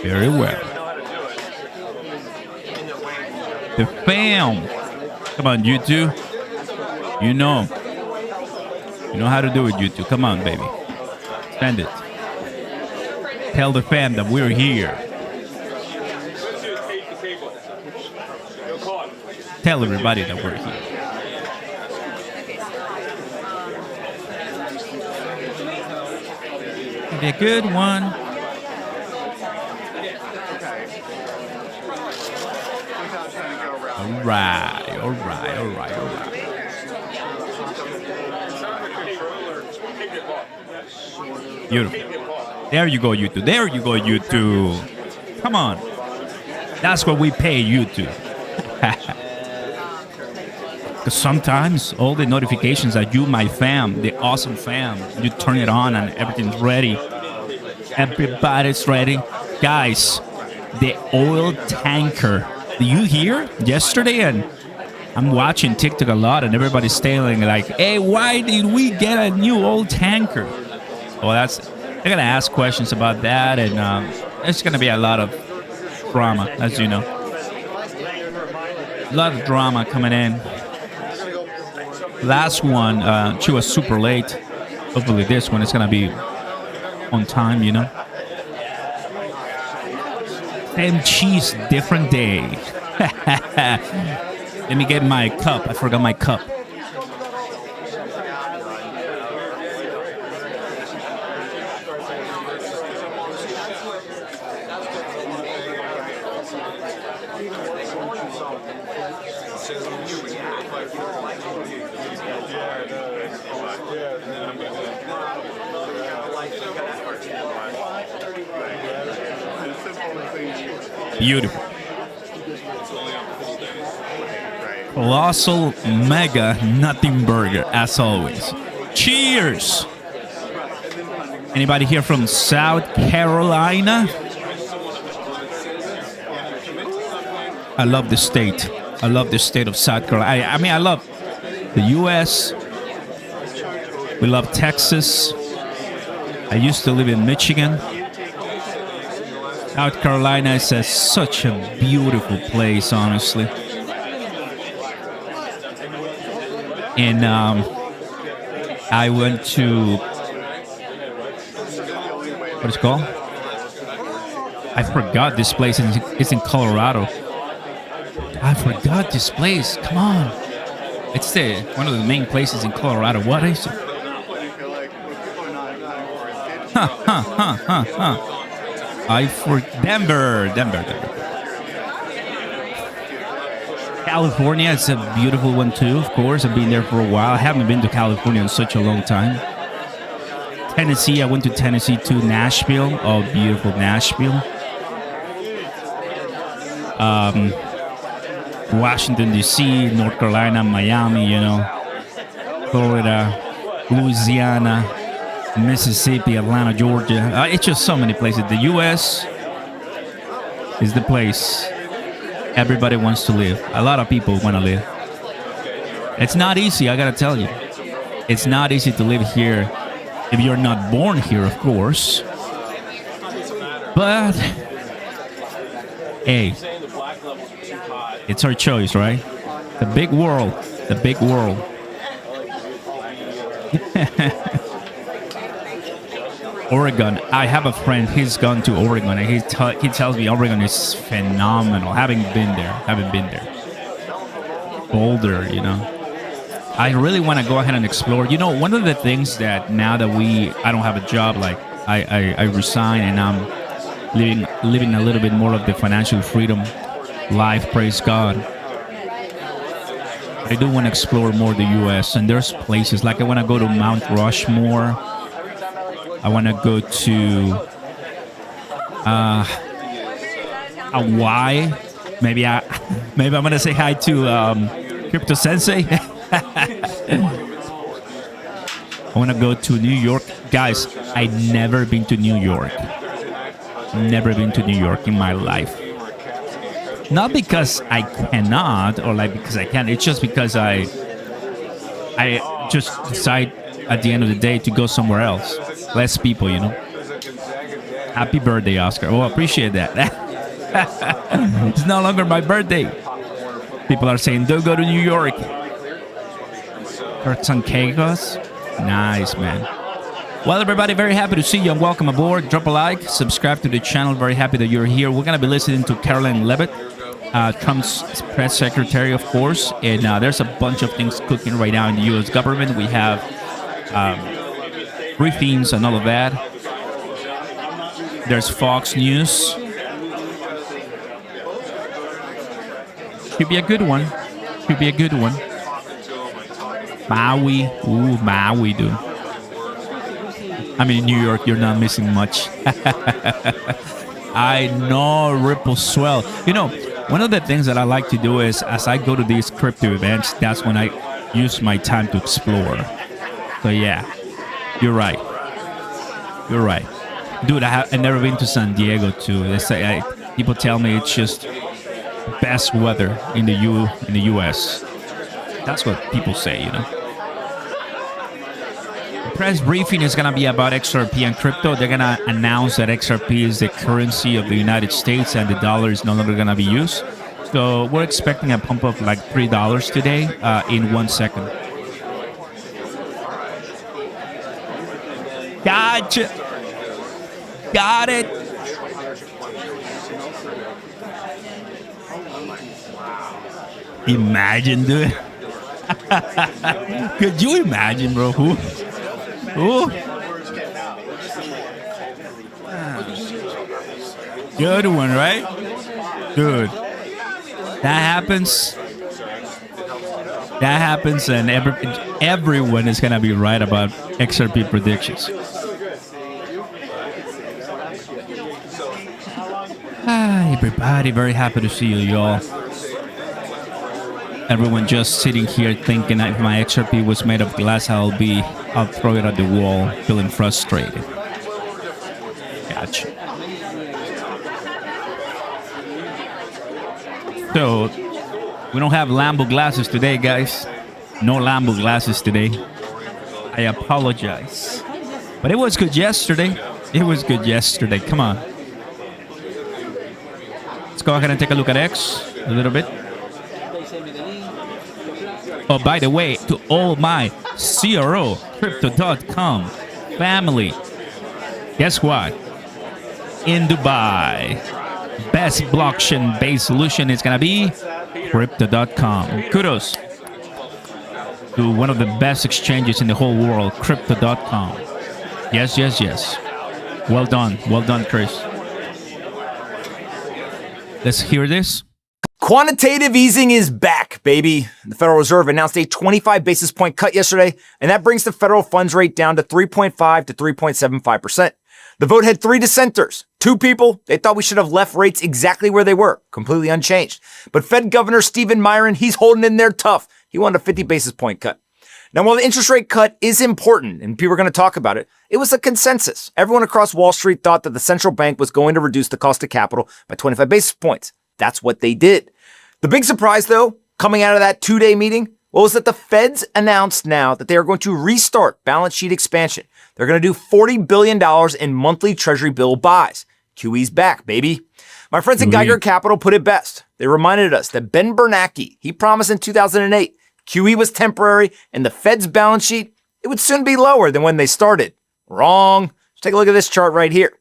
Very well. The fam. Come on, you two. You know how to do it, you two. Come on, baby. Spend it. Tell the fam that we're here. Tell everybody that we're here. A good one. All right. Beautiful. There you go, you two. There you go, you two. Come on. That's what we pay you to. Because sometimes all the notifications that you, my fam, the awesome fam, you turn it on and everything's ready. Everybody's ready. Guys, the oil tanker. Do you hear? Yesterday, and I'm watching TikTok a lot, and everybody's saying like, hey, why did we get a new oil tanker? Well, they're going to ask questions about that, and there's going to be a lot of drama, as you know. A lot of drama coming in. Last one, she was super late. Hopefully this one is going to be on time, you know. Same cheese, different day. Let me get my cup. I forgot my cup. Beautiful. Colossal mega nothing burger, as always. Cheers! Anybody here from South Carolina? I love the state. I love the state of South Carolina. I mean, I love the U.S. We love Texas. I used to live in Michigan. South Carolina is such a beautiful place, honestly. And I went to, what is it called? I forgot this place. It's in Colorado. I forgot this place. Come on. It's one of the main places in Colorado. What is it? Denver. California is a beautiful one too, of course. I've been there for a while. I haven't been to California in such a long time. Tennessee, I went to Tennessee to Nashville. Oh, beautiful Nashville. Washington, D.C., North Carolina, Miami, you know, Florida, Louisiana, Mississippi, Atlanta, Georgia. It's just so many places. The U.S. is the place everybody wants to live. A lot of people want to live. It's not easy, I gotta tell you. It's not easy to live here if you're not born here, of course. But, hey, it's our choice, right? The big world. The big world. Oregon. I have a friend. He's gone to Oregon, and he tells me Oregon is phenomenal. Haven't been there. Boulder, you know. I really want to go ahead and explore. You know, one of the things that now that I don't have a job, like I resign and I'm living a little bit more of the financial freedom life. Praise God. I do want to explore more the U.S. and there's places like I want to go to Mount Rushmore. I want to go to Hawaii. Maybe I'm gonna say hi to Crypto Sensei. I want to go to New York, guys. I never been to New York. Never been to New York in my life. Not because I cannot or like because I can't. It's just because I just decide at the end of the day to go somewhere else. Less people, you know. Happy birthday, Oscar. Oh, appreciate that. It's no longer my birthday. People are saying, don't go to New York. Turks and Caicos. Nice, man. Well, everybody, very happy to see you and welcome aboard. Drop a like, subscribe to the channel. Very happy that you're here. We're going to be listening to Caroline Leavitt, Trump's press secretary, of course. And there's a bunch of things cooking right now in the U.S. government. We have briefings and all of that. There's Fox News. Should be a good one. Should be a good one. Maui. Ooh, Maui, dude. I mean, in New York, you're not missing much. I know, Ripple swell. You know, one of the things that I like to do is, as I go to these crypto events, that's when I use my time to explore. So yeah, you're right. You're right. Dude, I've never been to San Diego, too. They say, people tell me it's just best weather in the U.S. That's what people say, you know. The press briefing is going to be about XRP and crypto. They're going to announce that XRP is the currency of the United States and the dollar is no longer going to be used. So we're expecting a pump of like $3 today in 1 second. Gotcha. Got it. Imagine, dude. Could you imagine, bro? Who? Good one, right? Dude. That happens, and everyone is gonna be right about XRP predictions. Hi, everybody. Very happy to see you, y'all. Everyone just sitting here thinking if my XRP was made of glass, I'll throw it at the wall, feeling frustrated. Gotcha. So, we don't have Lambo glasses today, guys. No Lambo glasses today. I apologize. But it was good yesterday. It was good yesterday. Come on. Let's go ahead and take a look at X a little bit. Oh, by the way, to all my CRO, Crypto.com family, guess what? In Dubai, best blockchain-based solution is going to be Crypto.com. Kudos to one of the best exchanges in the whole world, Crypto.com. Yes, yes, yes. Well done, Chris. Let's hear this. Quantitative easing is back, baby. The Federal Reserve announced a 25 basis point cut yesterday, and that brings the federal funds rate down to 3.5 to 3.75%. The vote had 3 dissenters. 2 people, they thought we should have left rates exactly where they were, completely unchanged. But Fed Governor Stephen Myron, he's holding in there tough. He wanted a 50 basis point cut. Now, while the interest rate cut is important, and people are going to talk about it, it was a consensus. Everyone across Wall Street thought that the central bank was going to reduce the cost of capital by 25 basis points. That's what they did. The big surprise, though, coming out of that 2-day meeting, was that the Feds announced now that they are going to restart balance sheet expansion. They're going to do $40 billion in monthly Treasury bill buys. QE's back, baby. My friends at Geiger Capital put it best. They reminded us that Ben Bernanke, he promised in 2008, QE was temporary and the Fed's balance sheet, it would soon be lower than when they started. Wrong. Let's take a look at this chart right here.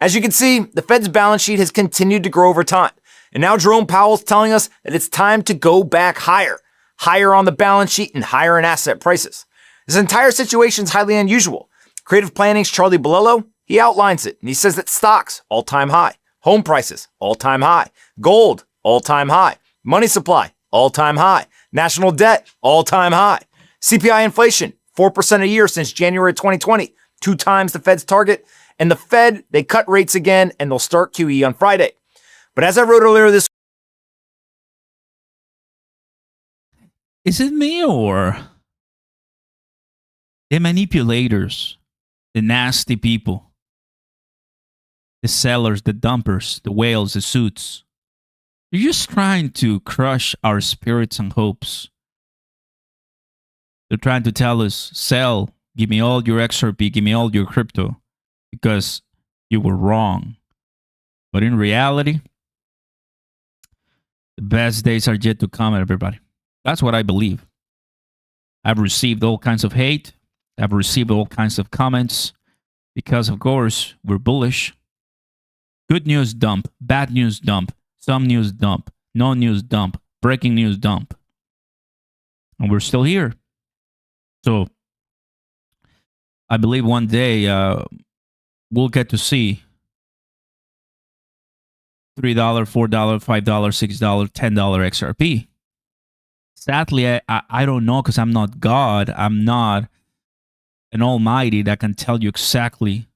As you can see, the Fed's balance sheet has continued to grow over time. And now Jerome Powell's telling us that it's time to go back higher on the balance sheet and higher in asset prices. This entire situation is highly unusual. Creative Planning's Charlie Bolello, he outlines it, and he says that stocks, all-time high. Home prices, all-time high. Gold, all-time high. Money supply, all-time high. National debt, all-time high. CPI inflation, 4% a year since January 2020, 2 times the Fed's target. And the Fed, they cut rates again, and they'll start QE on Friday. But as I wrote earlier this Is it me or the manipulators, the nasty people, the sellers, the dumpers, the whales, the suits? They're just trying to crush our spirits and hopes. They're trying to tell us, sell, Give me all your XRP. Give me all your crypto because you were wrong. But in reality, the best days are yet to come, everybody. That's what I believe. I've received all kinds of hate. I've received all kinds of comments because, of course, we're bullish. Good news dump, bad news dump, some news dump, no news dump, breaking news dump. And we're still here. So I believe one day we'll get to see $3, $4, $5, $6, $10 XRP. Sadly, I don't know because I'm not God. I'm not an almighty that can tell you exactly.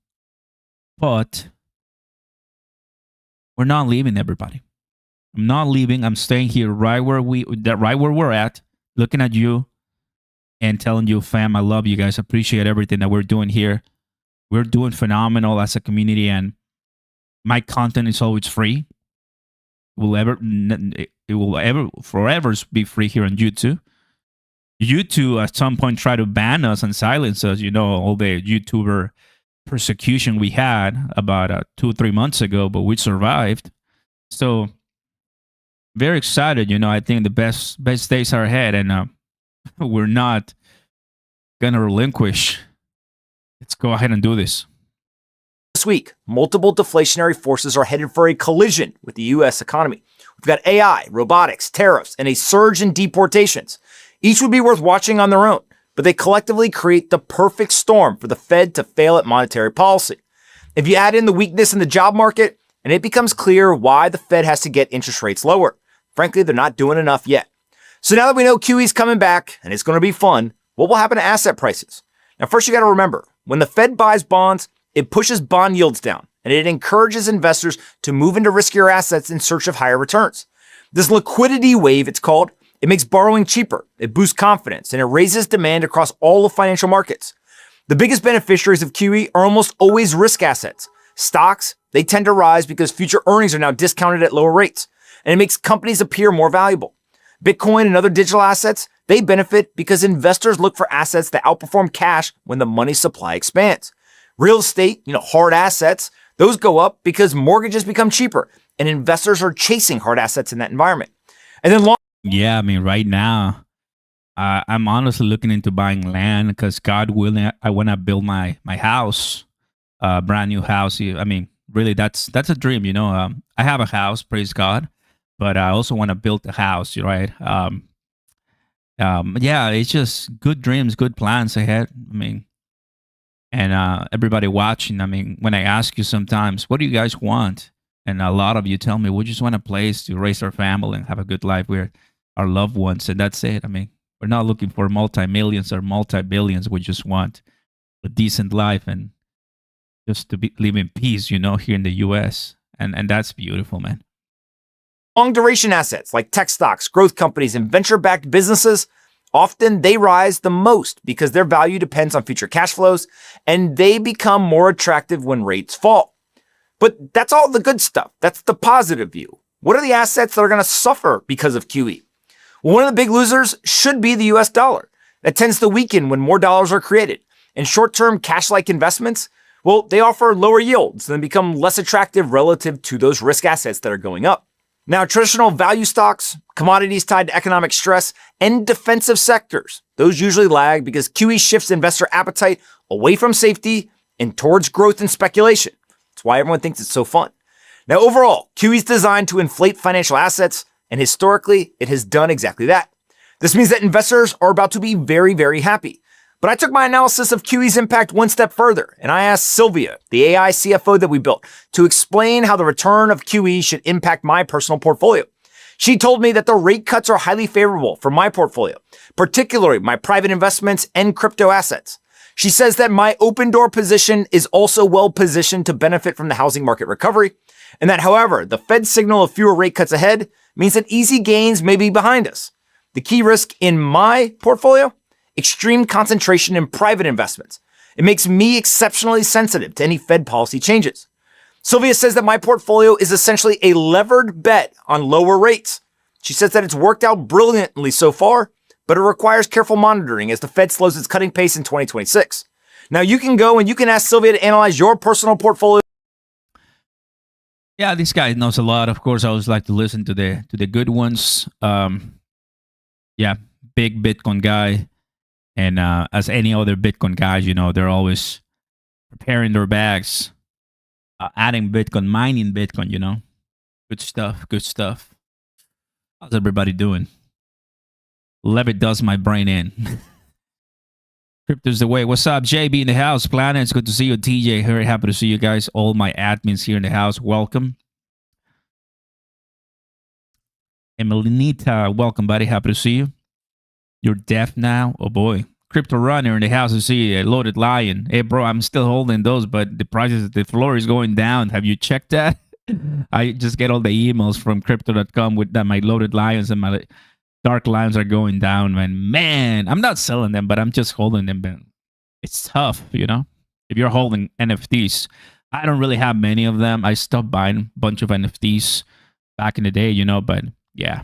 But we're not leaving, everybody. I'm not leaving. I'm staying here right where we're at, looking at you and telling you, fam, I love you guys. Appreciate everything that we're doing here. We're doing phenomenal as a community, and my content is always free. It will forever be free here on YouTube. YouTube at some point tried to ban us and silence us. You know, all the YouTuber persecution we had about 2 or 3 months ago, but we survived. So very excited. You know, I think the best days are ahead, and we're not gonna relinquish. Let's go ahead and do this. This week, multiple deflationary forces are headed for a collision with the U.S. economy. We've got AI, robotics, tariffs, and a surge in deportations. Each would be worth watching on their own, but they collectively create the perfect storm for the Fed to fail at monetary policy. If you add in the weakness in the job market, and it becomes clear why the Fed has to get interest rates lower. Frankly, they're not doing enough yet. So now that we know QE's coming back, and it's going to be fun, what will happen to asset prices? Now, first you got to remember, when the Fed buys bonds, it pushes bond yields down, and it encourages investors to move into riskier assets in search of higher returns. This liquidity wave, it's called, it makes borrowing cheaper, it boosts confidence, and it raises demand across all of financial markets. The biggest beneficiaries of QE are almost always risk assets. Stocks, they tend to rise because future earnings are now discounted at lower rates, and it makes companies appear more valuable. Bitcoin and other digital assets, they benefit because investors look for assets that outperform cash when the money supply expands. Real estate, hard assets, those go up because mortgages become cheaper, and investors are chasing hard assets in that environment. And then yeah, I mean, right now, I'm honestly looking into buying land because, God willing, I want to build my house, brand new house. I mean, really, that's a dream, I have a house, praise God, but I also want to build a house, right? Yeah, it's just good dreams, good plans ahead. I mean, and everybody watching, I mean, when I ask you sometimes, what do you guys want? And a lot of you tell me, we just want a place to raise our family and have a good life with our loved ones. And that's it. I mean, we're not looking for multi-millions or multi-billions. We just want a decent life and just to live in peace, here in the U.S. And that's beautiful, man. Long duration assets like tech stocks, growth companies, and venture-backed businesses, often they rise the most because their value depends on future cash flows, and they become more attractive when rates fall. But that's all the good stuff. That's the positive view. What are the assets that are going to suffer because of QE? Well, one of the big losers should be the US dollar. That tends to weaken when more dollars are created. And short-term cash-like investments, well, they offer lower yields and become less attractive relative to those risk assets that are going up. Now, traditional value stocks, commodities tied to economic stress, and defensive sectors, those usually lag because QE shifts investor appetite away from safety and towards growth and speculation. That's why everyone thinks it's so fun. Now, overall, QE is designed to inflate financial assets, and historically, it has done exactly that. This means that investors are about to be very, very happy. But I took my analysis of QE's impact one step further, and I asked Sylvia, the AI CFO that we built, to explain how the return of QE should impact my personal portfolio. She told me that the rate cuts are highly favorable for my portfolio, particularly my private investments and crypto assets. She says that my open door position is also well positioned to benefit from the housing market recovery, and that, however, the Fed's signal of fewer rate cuts ahead means that easy gains may be behind us. The key risk in my portfolio? Extreme concentration in private investments. It makes me exceptionally sensitive to any Fed policy changes. Sylvia says that my portfolio is essentially a levered bet on lower rates. She says that it's worked out brilliantly so far, but it requires careful monitoring as the Fed slows its cutting pace in 2026. Now you can go and you can ask Sylvia to analyze your personal portfolio. Yeah, this guy knows a lot. Of course, I always like to listen to the good ones. Yeah, big Bitcoin guy, and as any other Bitcoin guys, they're always preparing their bags, adding Bitcoin, mining Bitcoin. Good stuff. Good stuff. How's everybody doing? Levitt does my brain in. Crypto's the way. What's up, JB in the house? Planet, it's good to see you. TJ, very happy to see you guys. All my admins here in the house, welcome. Emelinita, welcome, buddy. Happy to see you. You're deaf now? Oh, boy. Crypto Runner in the house to see a Loaded Lion. Hey, bro, I'm still holding those, but the floor is going down. Have you checked that? I just get all the emails from crypto.com with that my Loaded Lions and my Dark Lions are going down. And man, I'm not selling them, but I'm just holding them. But it's tough, if you're holding NFTs. I don't really have many of them. I stopped buying a bunch of NFTs back in the day, but yeah.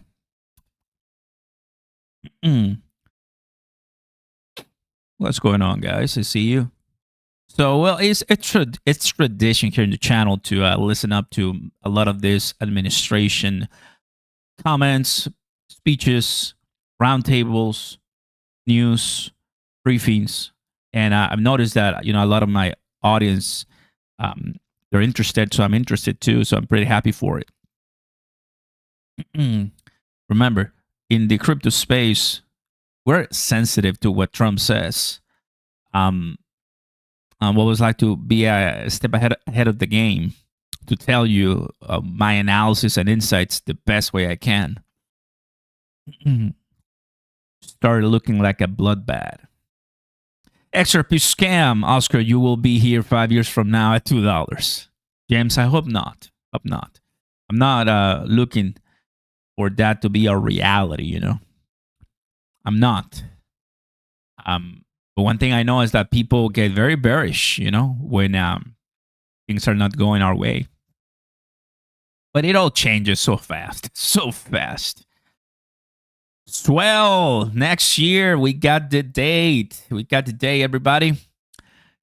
What's going on, guys? I see you. So, well, it's tradition here in the channel to listen up to a lot of this administration comments, speeches, roundtables, news, briefings, and I've noticed that a lot of my audience they're interested, so I'm interested too. So I'm pretty happy for it. Remember, in the crypto space, we're sensitive to what Trump says. What was like to be a step ahead of the game to tell you my analysis and insights the best way I can. Started looking like a bloodbath. XRP scam, Oscar. You will be here 5 years from now at $2. James, I hope not. Hope not. I'm not looking for that to be a reality. I'm not. But one thing I know is that people get very bearish, when things are not going our way. But it all changes so fast, so fast. Swell. Next year, we got the date. Everybody.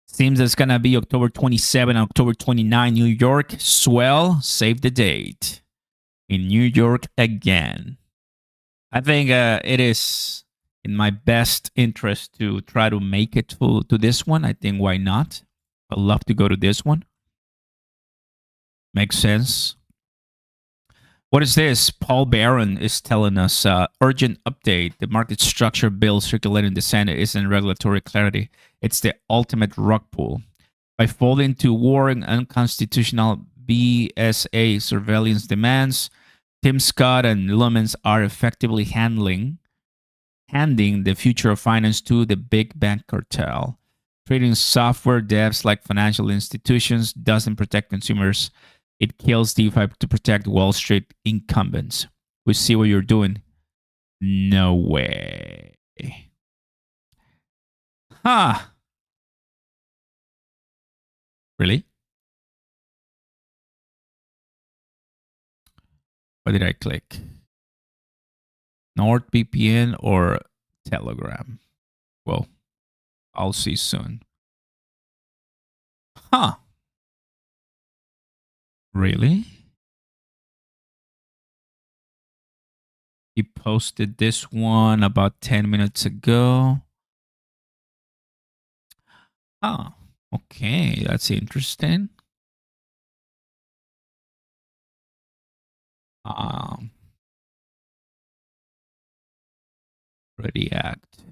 Seems it's going to be October 27, October 29, New York. Swell. Save the date. In New York again. I think it is in my best interest to try to make it to this one. I think why not? I'd love to go to this one. Makes sense. What is this? Paul Barron is telling us urgent update. The market structure bill circulating in the Senate isn't regulatory clarity. It's the ultimate rug pull. By folding to warring unconstitutional BSA surveillance demands, Tim Scott and Lumens are effectively handing the future of finance to the big bank cartel. Treating software devs like financial institutions doesn't protect consumers. It kills DeFi to protect Wall Street incumbents. We see what you're doing. No way. Huh. Really? What did I click? NordVPN or Telegram? Well, I'll see soon. Huh. Really? He posted this one about 10 minutes ago. Oh, okay. That's interesting. React.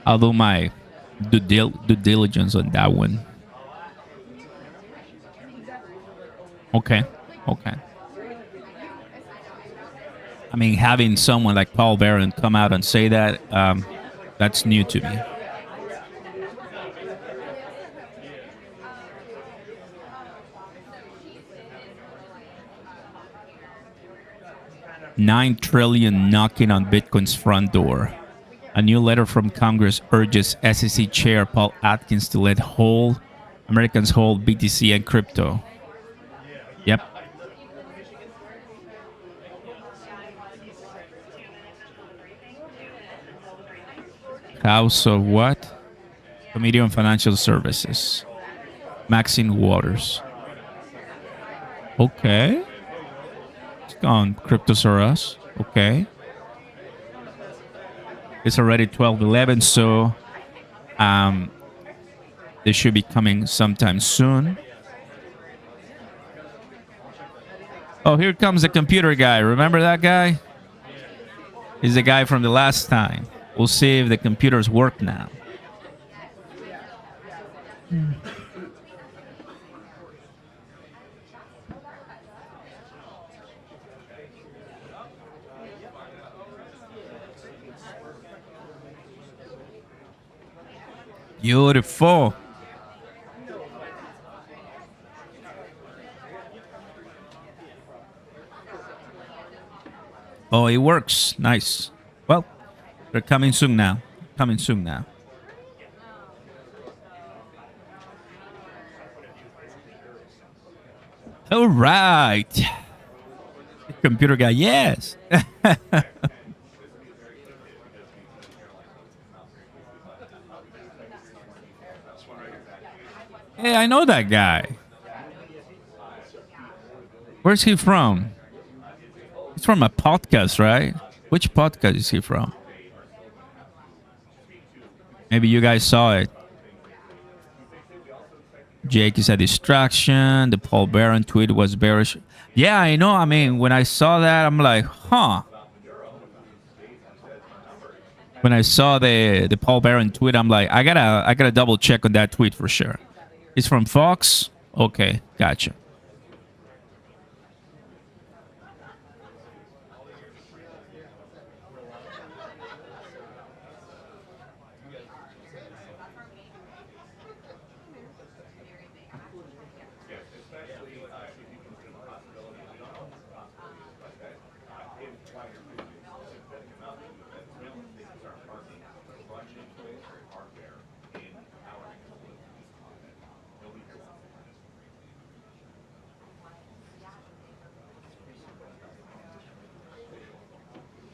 I'll do my due diligence on that one. Okay. Okay. I mean, having someone like Paul Barron come out and say that, that's new to me. $9 trillion knocking on Bitcoin's front door. A new letter from Congress urges SEC Chair Paul Atkins to let Americans hold BTC and crypto. Yep. House of what? Committee on Financial Services. Maxine Waters. Okay. It's gone. Cryptos are us. Okay. It's already 12:11, so they should be coming sometime soon. Oh, here comes the computer guy. Remember that guy? He's the guy from the last time. We'll see if the computers work now. Beautiful. Oh, it works. Nice. Well, they're coming soon now. Coming soon now. All right. Computer guy, yes. Hey, I know that guy. Where's he from? He's from a podcast, right? Which podcast is he from? Maybe you guys saw it. Jake is a distraction. The Paul Barron tweet was bearish. Yeah, I know. I mean, when I saw that, I'm like, huh. When I saw the Paul Barron tweet, I'm like, I gotta double check on that tweet for sure. It's from Fox? Okay, gotcha.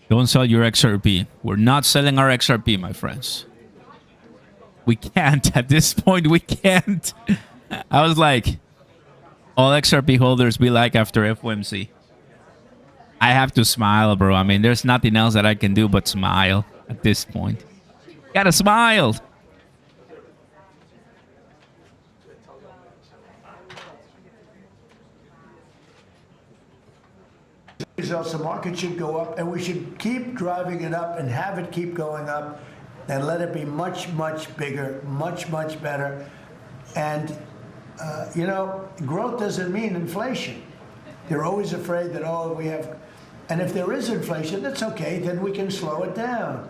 Don't sell your XRP. We're not selling our XRP, my friends. We can't. At this point, we can't. I was like, all XRP holders be like after FOMC. I have to smile, bro. I mean, there's nothing else that I can do but smile at this point. Gotta smile. Results, the market should go up, and we should keep driving it up and have it keep going up and let it be much, much bigger, much, much better. And, you know, growth doesn't mean inflation. They're always afraid that, oh, we have, and if there is inflation, that's okay, then we can slow it down.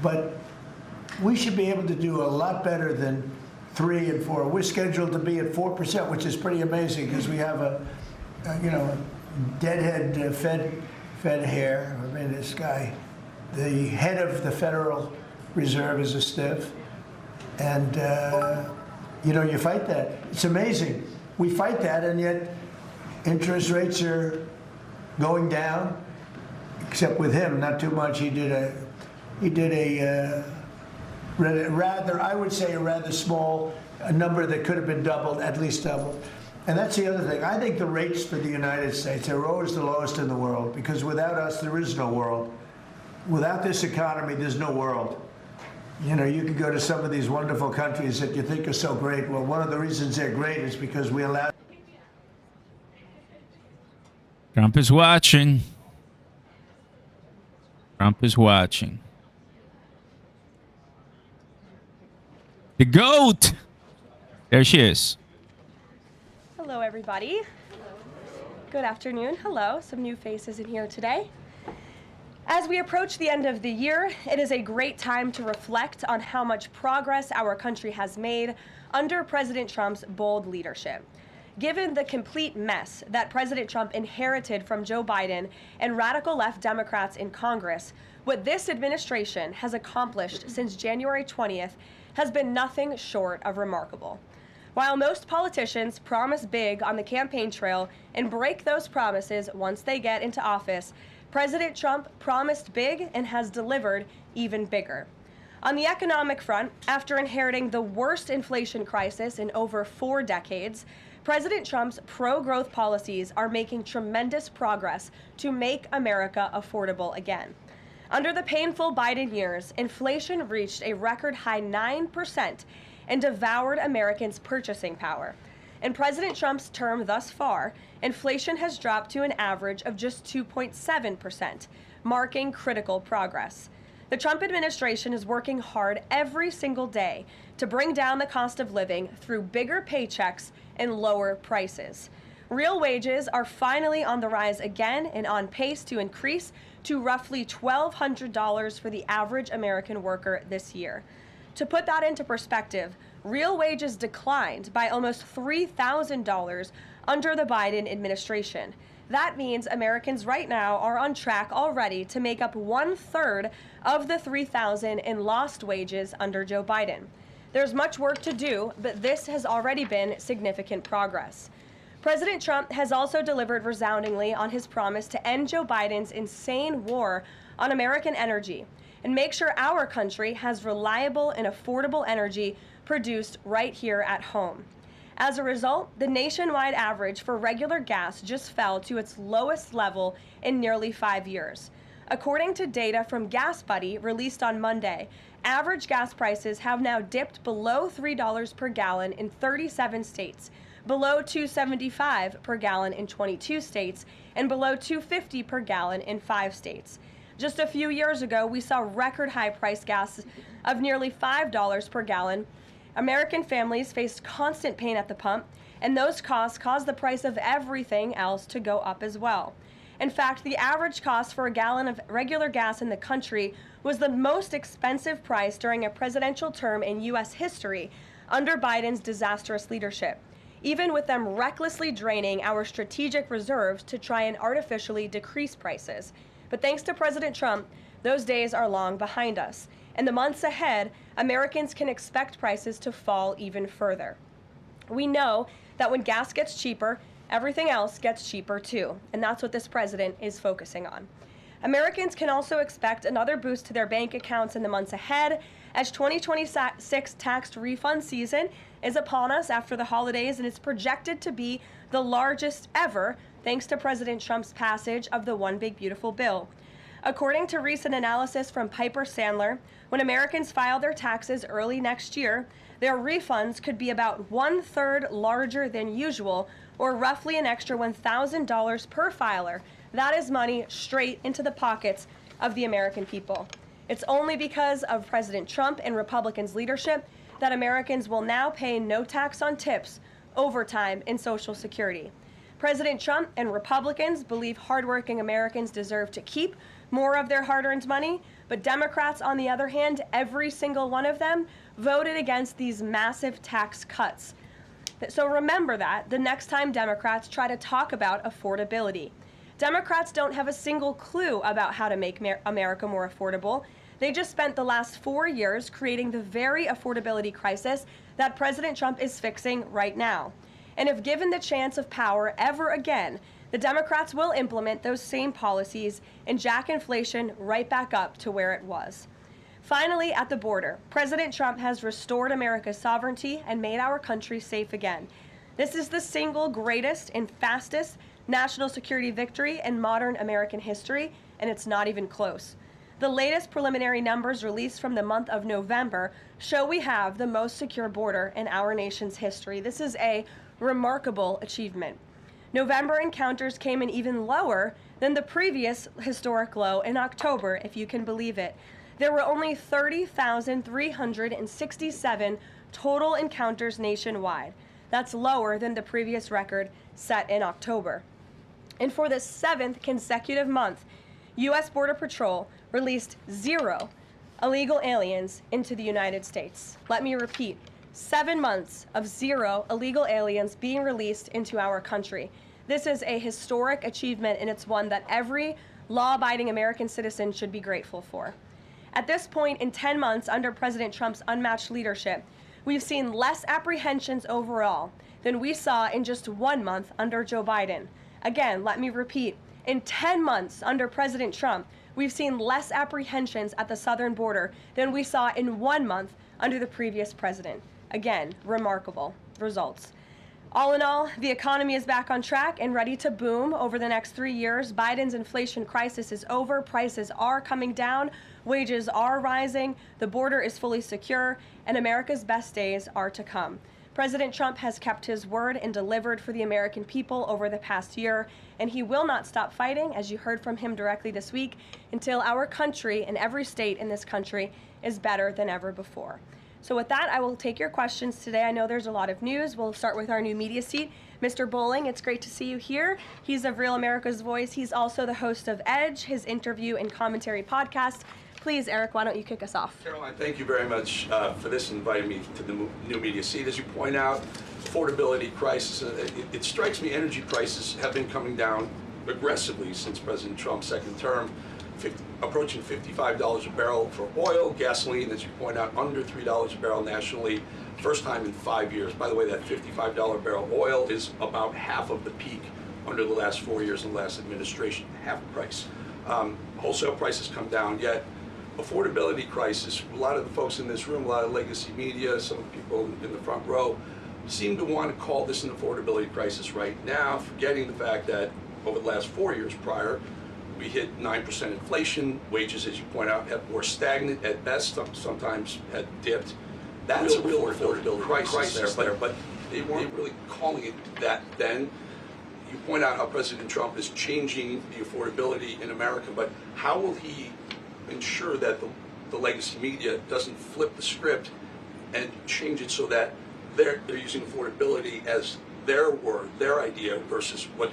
But we should be able to do a lot better than 3 and 4. We're scheduled to be at 4%, which is pretty amazing because we have a you know, deadhead Fed hair. I mean, this guy, the head of the Federal Reserve is a stiff. And, you know, you fight that. It's amazing. We fight that, and yet interest rates are going down, except with him, not too much. He did a rather, I would say, a rather small number that could have been doubled, at least doubled. And that's the other thing. I think the rates for the United States are always the lowest in the world, because without us, there is no world. Without this economy, there's no world. You know, you could go to some of these wonderful countries that you think are so great. Well, one of the reasons they're great is because we allow. Trump is watching. Trump is watching. The GOAT. There she is. Hello, everybody. Good afternoon. Hello. Some new faces in here today. As we approach the end of the year, it is a great time to reflect on how much progress our country has made under President Trump's bold leadership. Given the complete mess that President Trump inherited from Joe Biden and radical left Democrats in Congress, what this administration has accomplished since January 20th has been nothing short of remarkable. While most politicians promise big on the campaign trail and break those promises once they get into office, President Trump promised big and has delivered even bigger. On the economic front, after inheriting the worst inflation crisis in over 4 decades, President Trump's pro-growth policies are making tremendous progress to make America affordable again. Under the painful Biden years, inflation reached a record high 9% and devoured Americans' purchasing power. In President Trump's term thus far, inflation has dropped to an average of just 2.7%, marking critical progress. The Trump administration is working hard every single day to bring down the cost of living through bigger paychecks and lower prices. Real wages are finally on the rise again and on pace to increase to roughly $1,200 for the average American worker this year. To put that into perspective, real wages declined by almost $3,000 under the Biden administration. That means Americans right now are on track already to make up 1/3 of the $3,000 in lost wages under Joe Biden. There's much work to do, but this has already been significant progress. President Trump has also delivered resoundingly on his promise to end Joe Biden's insane war on American energy and make sure our country has reliable and affordable energy produced right here at home. As a result, the nationwide average for regular gas just fell to its lowest level in nearly 5 years. According to data from Gas Buddy released on Monday, average gas prices have now dipped below $3 per gallon in 37 states, below $2.75 per gallon in 22 states, and below $2.50 per gallon in 5 states. Just a few years ago, we saw record high price gas of nearly $5 per gallon. American families faced constant pain at the pump, and those costs caused the price of everything else to go up as well. In fact, the average cost for a gallon of regular gas in the country was the most expensive price during a presidential term in U.S. history under Biden's disastrous leadership, even with them recklessly draining our strategic reserves to try and artificially decrease prices. But thanks to President Trump, those days are long behind us. In the months ahead, Americans can expect prices to fall even further. We know that when gas gets cheaper, everything else gets cheaper too, and that's what this president is focusing on. Americans can also expect another boost to their bank accounts in the months ahead, as 2026 tax refund season is upon us after the holidays, and it's projected to be the largest ever thanks to President Trump's passage of the One Big Beautiful Bill. According to recent analysis from Piper Sandler, when Americans file their taxes early next year, their refunds could be about 1/3 larger than usual, or roughly an extra $1,000 per filer. That is money straight into the pockets of the American people. It's only because of President Trump and Republicans' leadership that Americans will now pay no tax on tips, overtime, and Social Security. President Trump and Republicans believe hardworking Americans deserve to keep more of their hard-earned money, but Democrats, on the other hand, every single one of them, voted against these massive tax cuts. So remember that the next time Democrats try to talk about affordability. Democrats don't have a single clue about how to make America more affordable. They just spent the last 4 years creating the very affordability crisis that President Trump is fixing right now. And if given the chance of power ever again, the Democrats will implement those same policies and jack inflation right back up to where it was. Finally, at the border, President Trump has restored America's sovereignty and made our country safe again. This is the single greatest and fastest national security victory in modern American history, and it's not even close. The latest preliminary numbers released from the month of November show we have the most secure border in our nation's history. This is a remarkable achievement. November encounters came in even lower than the previous historic low in October, if you can believe it. There were only 30,367 total encounters nationwide. That's lower than the previous record set in October. And for the 7th consecutive month, U.S. Border Patrol released 0 illegal aliens into the United States. Let me repeat, 7 months of 0 illegal aliens being released into our country. This is a historic achievement, and it's one that every law-abiding American citizen should be grateful for. At this point, in 10 months under President Trump's unmatched leadership, we've seen less apprehensions overall than we saw in just 1 month under Joe Biden. Again, let me repeat, in 10 months under President Trump, we've seen less apprehensions at the southern border than we saw in 1 month under the previous president. Again, remarkable results. All in all, the economy is back on track and ready to boom over the next 3 years. Biden's inflation crisis is over. Prices are coming down. Wages are rising. The border is fully secure, and America's best days are to come. President Trump has kept his word and delivered for the American people over the past year, and he will not stop fighting, as you heard from him directly this week, until our country and every state in this country is better than ever before. So with that, I will take your questions today. I know there's a lot of news. We'll start with our new media seat. Mr. Bowling, it's great to see you here. He's of Real America's Voice. He's also the host of Edge, his interview and commentary podcast. Please, Eric, why don't you kick us off? Caroline, thank you very much for this, inviting me to the new media seat. As you point out, affordability crisis, it strikes me energy prices have been coming down aggressively since President Trump's second term, approaching $55 a barrel for oil, gasoline, as you point out, under $3 a barrel nationally, first time in 5 years. By the way, that $55 barrel oil is about half of the peak under the last 4 years in the last administration, half the price. Wholesale prices come down, yet affordability crisis, a lot of the folks in this room, a lot of legacy media, some of the people in the front row, seem to want to call this an affordability crisis right now, forgetting the fact that over the last 4 years prior, we hit 9% inflation. Wages, as you point out, were stagnant at best, sometimes had dipped. That's a real affordability crisis there, but they weren't really calling it that then. You point out how President Trump is changing the affordability in America, but how will he ensure that the legacy media doesn't flip the script and change it so that they're using affordability as their word, their idea, versus what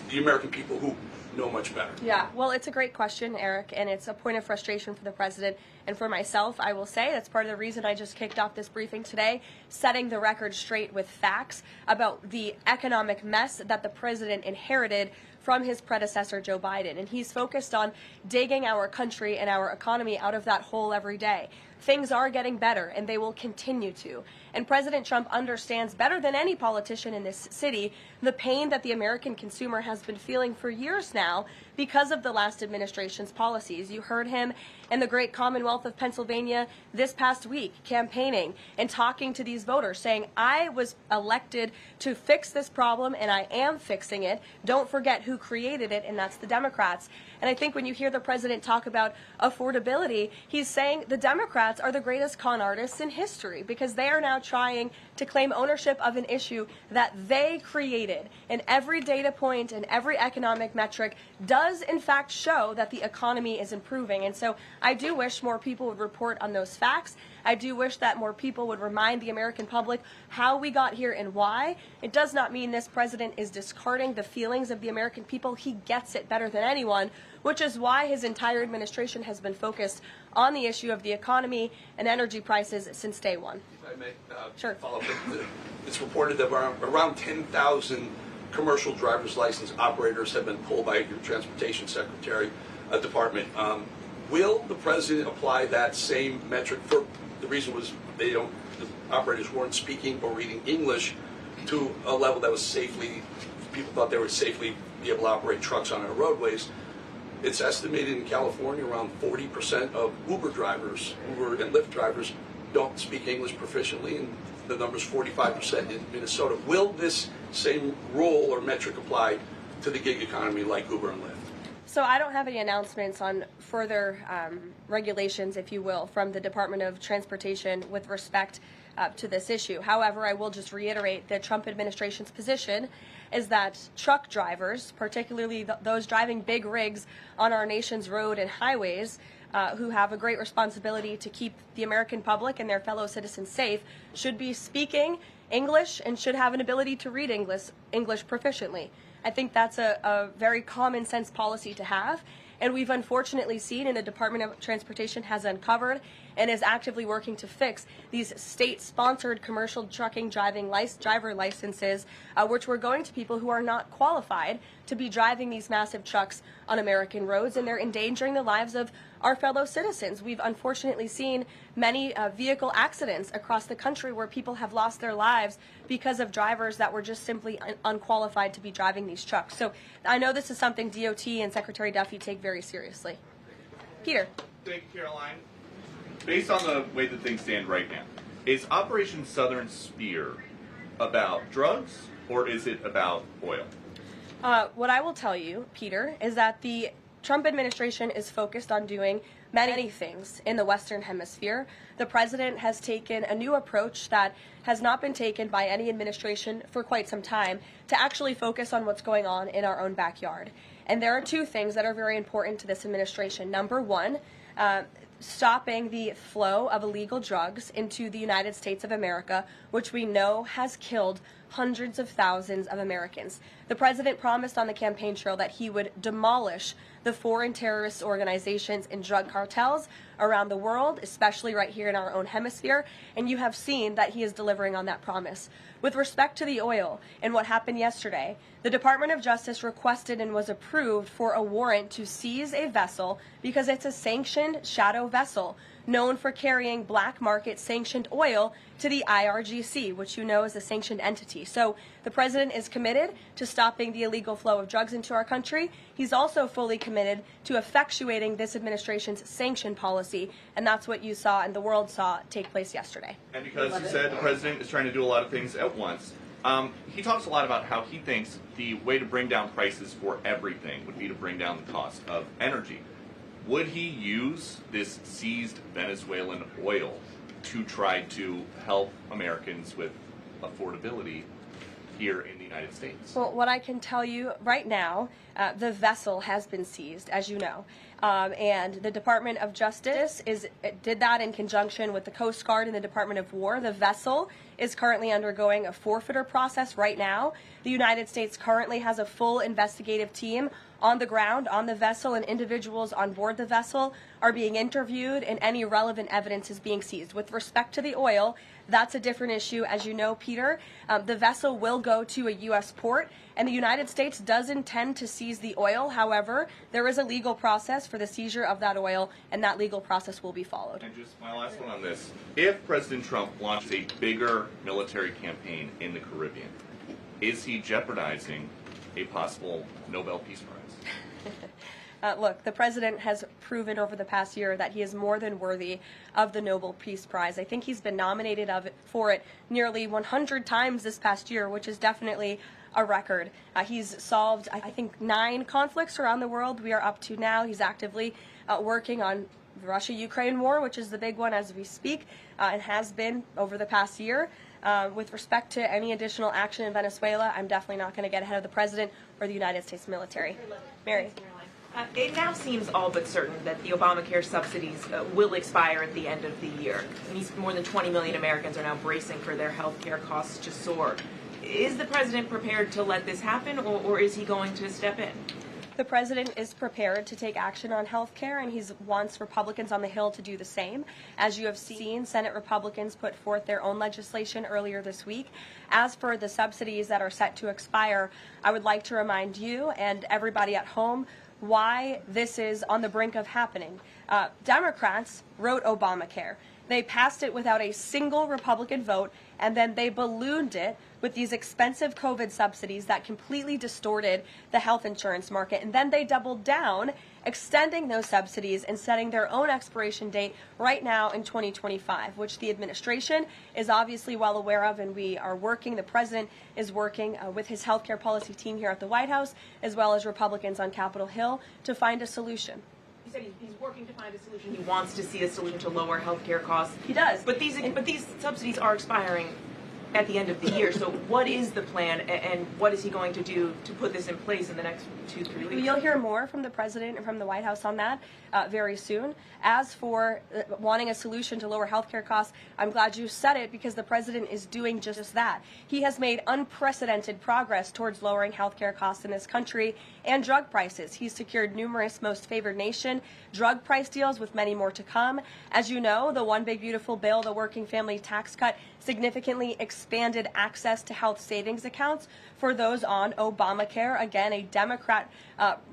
the American people who know much better? Yeah, well, it's a great question, Eric, and it's a point of frustration for the president and for myself. I will say that's part of the reason I just kicked off this briefing today, setting the record straight with facts about the economic mess that the president inherited from his predecessor, Joe Biden. And he's focused on digging our country and our economy out of that hole every day. Things are getting better, and they will continue to. And President Trump understands better than any politician in this city the pain that the American consumer has been feeling for years now because of the last administration's policies. You heard him in the great Commonwealth of Pennsylvania this past week campaigning and talking to these voters, saying, I was elected to fix this problem, and I am fixing it. Don't forget who created it, and that's the Democrats. And I think when you hear the president talk about affordability, he's saying the Democrats are the greatest con artists in history because they are now trying to claim ownership of an issue that they created. And every data point and every economic metric does in fact show that the economy is improving. And so I do wish more people would report on those facts. I do wish that more people would remind the American public how we got here and why. It does not mean this president is discarding the feelings of the American people. He gets it better than anyone, which is why his entire administration has been focused on the issue of the economy and energy prices since day one. If I may Sure. follow up, it's reported that around 10,000 commercial driver's license operators have been pulled by your transportation secretary department. Will the president apply that same metric? For the reason was the operators weren't speaking or reading English to a level that was safely, people thought they would safely be able to operate trucks on our roadways. It's estimated in California around 40% of Uber drivers, Uber and Lyft drivers, don't speak English proficiently, and the number's 45% in Minnesota. Will this same rule or metric apply to the gig economy like Uber and Lyft? So I don't have any announcements on further regulations, if you will, from the Department of Transportation with respect to this issue. However, I will just reiterate the Trump administration's position is that truck drivers, particularly those driving big rigs on our nation's road and highways, who have a great responsibility to keep the American public and their fellow citizens safe should be speaking English and should have an ability to read English proficiently. I think that's a very common sense policy to have. And we've unfortunately seen, and the Department of Transportation has uncovered and is actively working to fix these state-sponsored commercial trucking driver licenses, which were going to people who are not qualified to be driving these massive trucks on American roads, and they're endangering the lives of our fellow citizens. We've unfortunately seen many vehicle accidents across the country where people have lost their lives because of drivers that were just simply unqualified to be driving these trucks. So I know this is something DOT and Secretary Duffy take very seriously. Peter. Thank you, Caroline. Based on the way that things stand right now, is Operation Southern Spear about drugs or is it about oil? What I will tell you, Peter, is that the Trump administration is focused on doing many things in the Western Hemisphere. The president has taken a new approach that has not been taken by any administration for quite some time to actually focus on what's going on in our own backyard. And there are two things that are very important to this administration. Number one, stopping the flow of illegal drugs into the United States of America, which we know has killed hundreds of thousands of Americans. The president promised on the campaign trail that he would demolish the foreign terrorist organizations and drug cartels around the world, especially right here in our own hemisphere, and you have seen that he is delivering on that promise. With respect to the oil and what happened yesterday, the Department of Justice requested and was approved for a warrant to seize a vessel because it's a sanctioned shadow vessel known for carrying black market sanctioned oil to the IRGC, which you know is a sanctioned entity. So the president is committed to stopping the illegal flow of drugs into our country. He's also fully committed to effectuating this administration's sanction policy, and that's what you saw and the world saw take place yesterday. And because you said the president is trying to do a lot of things at once, he talks a lot about how he thinks the way to bring down prices for everything would be to bring down the cost of energy. Would he use this seized Venezuelan oil to try to help Americans with affordability here in the United States? Well, what I can tell you right now, the vessel has been seized, as you know. And the Department of Justice did that in conjunction with the Coast Guard and the Department of War. The vessel is currently undergoing a forfeiture process right now. The United States currently has a full investigative team on the ground on the vessel, and individuals on board the vessel are being interviewed and any relevant evidence is being seized. With respect to the oil, that's a different issue. As you know, Peter, the vessel will go to a U.S. port, and the United States does intend to seize the oil. However, there is a legal process for the seizure of that oil, and that legal process will be followed. And just my last one on this. If President Trump launches a bigger military campaign in the Caribbean, is he jeopardizing a possible Nobel Peace Prize? Look, the president has proven over the past year that he is more than worthy of the Nobel Peace Prize. I think he's been nominated for it nearly 100 times this past year, which is definitely a record. He's solved, I think, 9 conflicts around the world. We are up to now. He's actively working on the Russia-Ukraine war, which is the big one as we speak, and has been over the past year. With respect to any additional action in Venezuela, I'm definitely not going to get ahead of the president or the United States military. Mary. It now seems all but certain that the Obamacare subsidies will expire at the end of the year. More than 20 million Americans are now bracing for their health care costs to soar. Is the president prepared to let this happen, or is he going to step in? The president is prepared to take action on health care, and he wants Republicans on the Hill to do the same. As you have seen, Senate Republicans put forth their own legislation earlier this week. As for the subsidies that are set to expire, I would like to remind you and everybody at home why this is on the brink of happening. Democrats wrote Obamacare. They passed it without a single Republican vote, and then they ballooned it with these expensive COVID subsidies that completely distorted the health insurance market. And then they doubled down, extending those subsidies and setting their own expiration date right now in 2025, which the administration is obviously well aware of, and we are working. The president is working with his healthcare policy team here at the White House, as well as Republicans on Capitol Hill, to find a solution. He said he's working to find a solution. He wants to see a solution to lower health care costs. He does. But these subsidies are expiring at the end of the year. So what is the plan, and what is he going to do to put this in place in the next 2-3 weeks? You'll hear more from the president and from the White House on that very soon. As for wanting a solution to lower healthcare costs, I'm glad you said it, because the president is doing just that. He has made unprecedented progress towards lowering healthcare costs in this country and drug prices. He's secured numerous most favored nation drug price deals, with many more to come. As you know, the One Big Beautiful Bill, the working family tax cut, significantly expanded access to health savings accounts for those on Obamacare. Again, a Democrat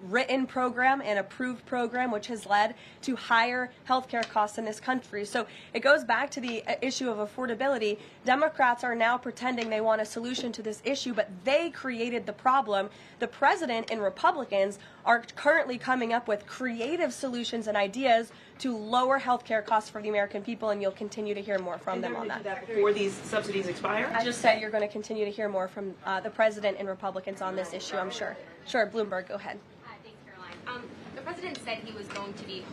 written program and approved program, which has led to higher healthcare costs in this country. So it goes back to the issue of affordability. Democrats are now pretending they want a solution to this issue, but they created the problem. The president and Republicans are currently coming up with creative solutions and ideas to lower healthcare costs for the American people, and you'll continue to hear more from them on that. Before these subsidies expire? I just said you're going to continue to hear more from the president and Republicans on this issue, I'm sure. Sure, Bloomberg, go ahead. Hi, thanks, Caroline. The president said he was going to be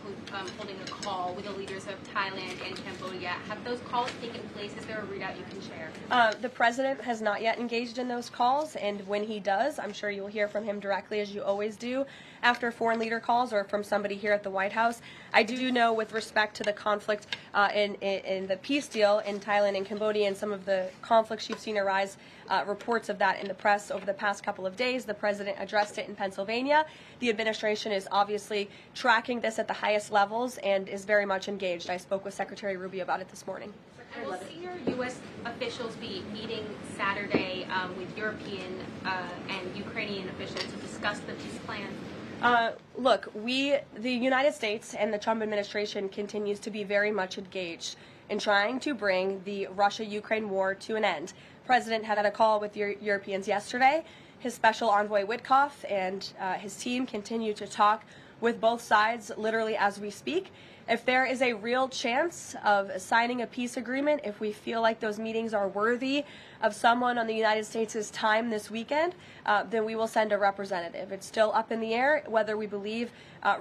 holding a call with the leaders of Thailand and Cambodia. Have those calls taken place? Is there a readout you can share? The president has not yet engaged in those calls, and when he does, I'm sure you'll hear from him directly, as you always do, after foreign leader calls or from somebody here at the White House. I do know, with respect to the conflict in the peace deal in Thailand and Cambodia and some of the conflicts you've seen arise, reports of that in the press over the past couple of days. The president addressed it in Pennsylvania. The administration is obviously tracking this at the highest levels and is very much engaged. I spoke with Secretary Rubio about it this morning. And will senior U.S. officials be meeting Saturday with European and Ukrainian officials to discuss the peace plan? Look, the United States and the Trump administration continues to be very much engaged in trying to bring the Russia-Ukraine war to an end. The president had a call with Europeans yesterday. His special envoy Witkoff and his team continue to talk with both sides literally as we speak. If there is a real chance of signing a peace agreement, if we feel like those meetings are worthy of someone on the United States' time this weekend, then we will send a representative. It's still up in the air whether we believe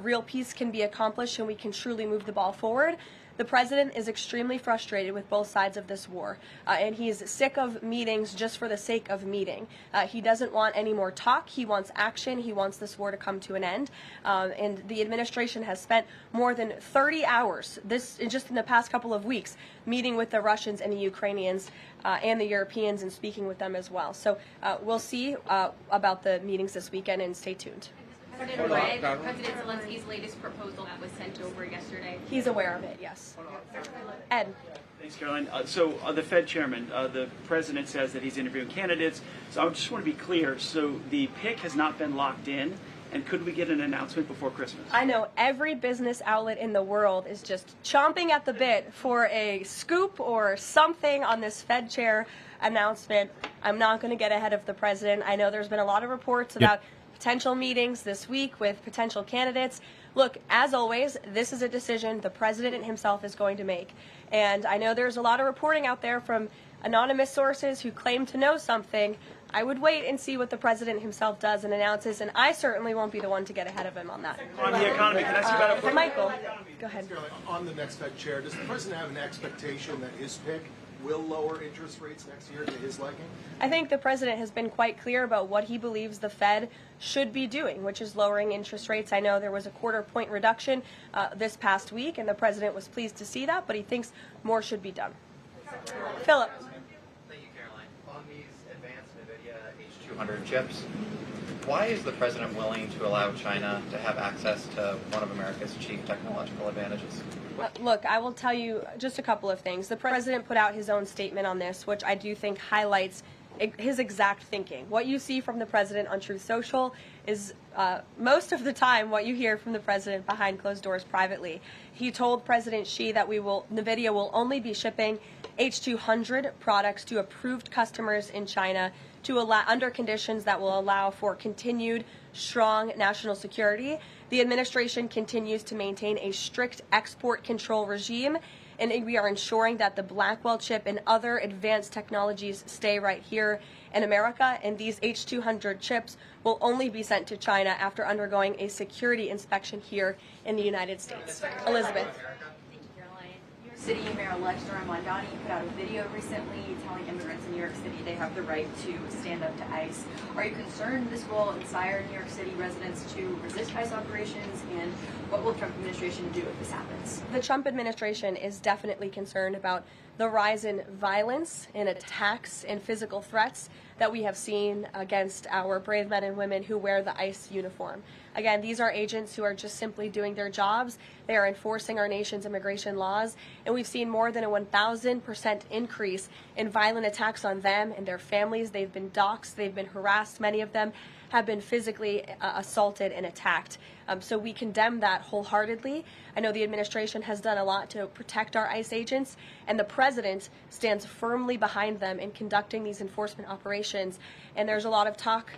real peace can be accomplished and we can truly move the ball forward. The president is extremely frustrated with both sides of this war, and he's sick of meetings just for the sake of meeting. He doesn't want any more talk. He wants action. He wants this war to come to an end. And the administration has spent more than 30 hours, just in the past couple of weeks, meeting with the Russians and the Ukrainians and the Europeans and speaking with them as well. So we'll see about the meetings this weekend, and stay tuned. President Zelensky's latest proposal that was sent over yesterday. He's aware of it, yes. Ed. Thanks, Caroline. The Fed chairman, the president says that he's interviewing candidates. So I just want to be clear. So the pick has not been locked in, and could we get an announcement before Christmas? I know every business outlet in the world is just chomping at the bit for a scoop or something on this Fed chair announcement. I'm not going to get ahead of the president. I know there's been a lot of reports about potential meetings this week with potential candidates. Look, as always, this is a decision the president himself is going to make. And I know there's a lot of reporting out there from anonymous sources who claim to know something. I would wait and see what the president himself does and announces, and I certainly won't be the one to get ahead of him on that. On the economy, can I ask you about it? Michael, go ahead. On the next Fed chair, does the president have an expectation that his pick will lower interest rates next year to his liking? I think the president has been quite clear about what he believes the Fed should be doing, which is lowering interest rates. I know there was a quarter-point reduction this past week, and the president was pleased to see that, but he thinks more should be done. Philip. Thank you, Caroline. On these advanced NVIDIA H200 chips, why is the president willing to allow China to have access to one of America's chief technological advantages? Look, I will tell you just a couple of things. The president put out his own statement on this, which I do think highlights his exact thinking. What you see from the president on Truth Social is most of the time what you hear from the president behind closed doors privately. He told President Xi that NVIDIA will only be shipping H200 products to approved customers in China under conditions that will allow for continued strong national security. The administration continues to maintain a strict export control regime, and we are ensuring that the Blackwell chip and other advanced technologies stay right here in America, and these H200 chips will only be sent to China after undergoing a security inspection here in the United States. Elizabeth. City Mayor-elect Zoran Mondani put out a video recently telling immigrants in New York City they have the right to stand up to ICE. Are you concerned this will inspire New York City residents to resist ICE operations, and what will the Trump administration do if this happens? The Trump administration is definitely concerned about the rise in violence and attacks and physical threats that we have seen against our brave men and women who wear the ICE uniform. Again, these are agents who are just simply doing their jobs. They are enforcing our nation's immigration laws, and we've seen more than a 1,000% increase in violent attacks on them and their families. They've been doxxed, they've been harassed, many of them have been physically assaulted and attacked. So we condemn that wholeheartedly. I know the administration has done a lot to protect our ICE agents, and the president stands firmly behind them in conducting these enforcement operations. And there's a lot of talk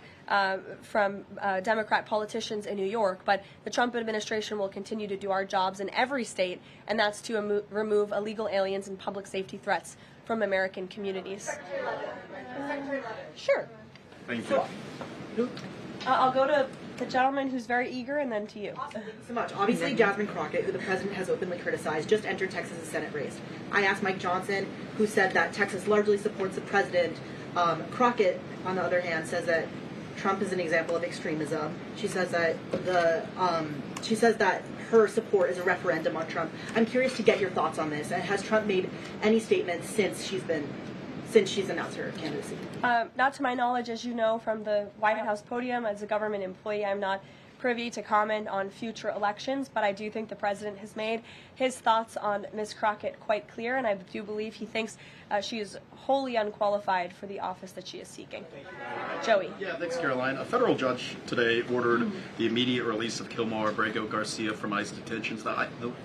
from Democrat politicians in New York, but the Trump administration will continue to do our jobs in every state, and that's to remove illegal aliens and public safety threats from American communities. Sure. Thank you. I'll go to the gentleman who's very eager, and then to you. Thank you so much. Obviously, Jasmine Crockett, who the president has openly criticized, just entered Texas' Senate race. I asked Mike Johnson, who said that Texas largely supports the president. Crockett, on the other hand, says that Trump is an example of extremism. She says that her support is a referendum on Trump. I'm curious to get your thoughts on this. And has Trump made any statements since she's announced her candidacy? Not to my knowledge, as you know from the White House podium. As a government employee, I'm not privy to comment on future elections, but I do think the president has made his thoughts on Ms. Crockett quite clear, and I do believe he thinks she is wholly unqualified for the office that she is seeking. Joey. Yeah, thanks, Caroline. A federal judge today ordered the immediate release of Kilmar Abrego Garcia from ICE detentions.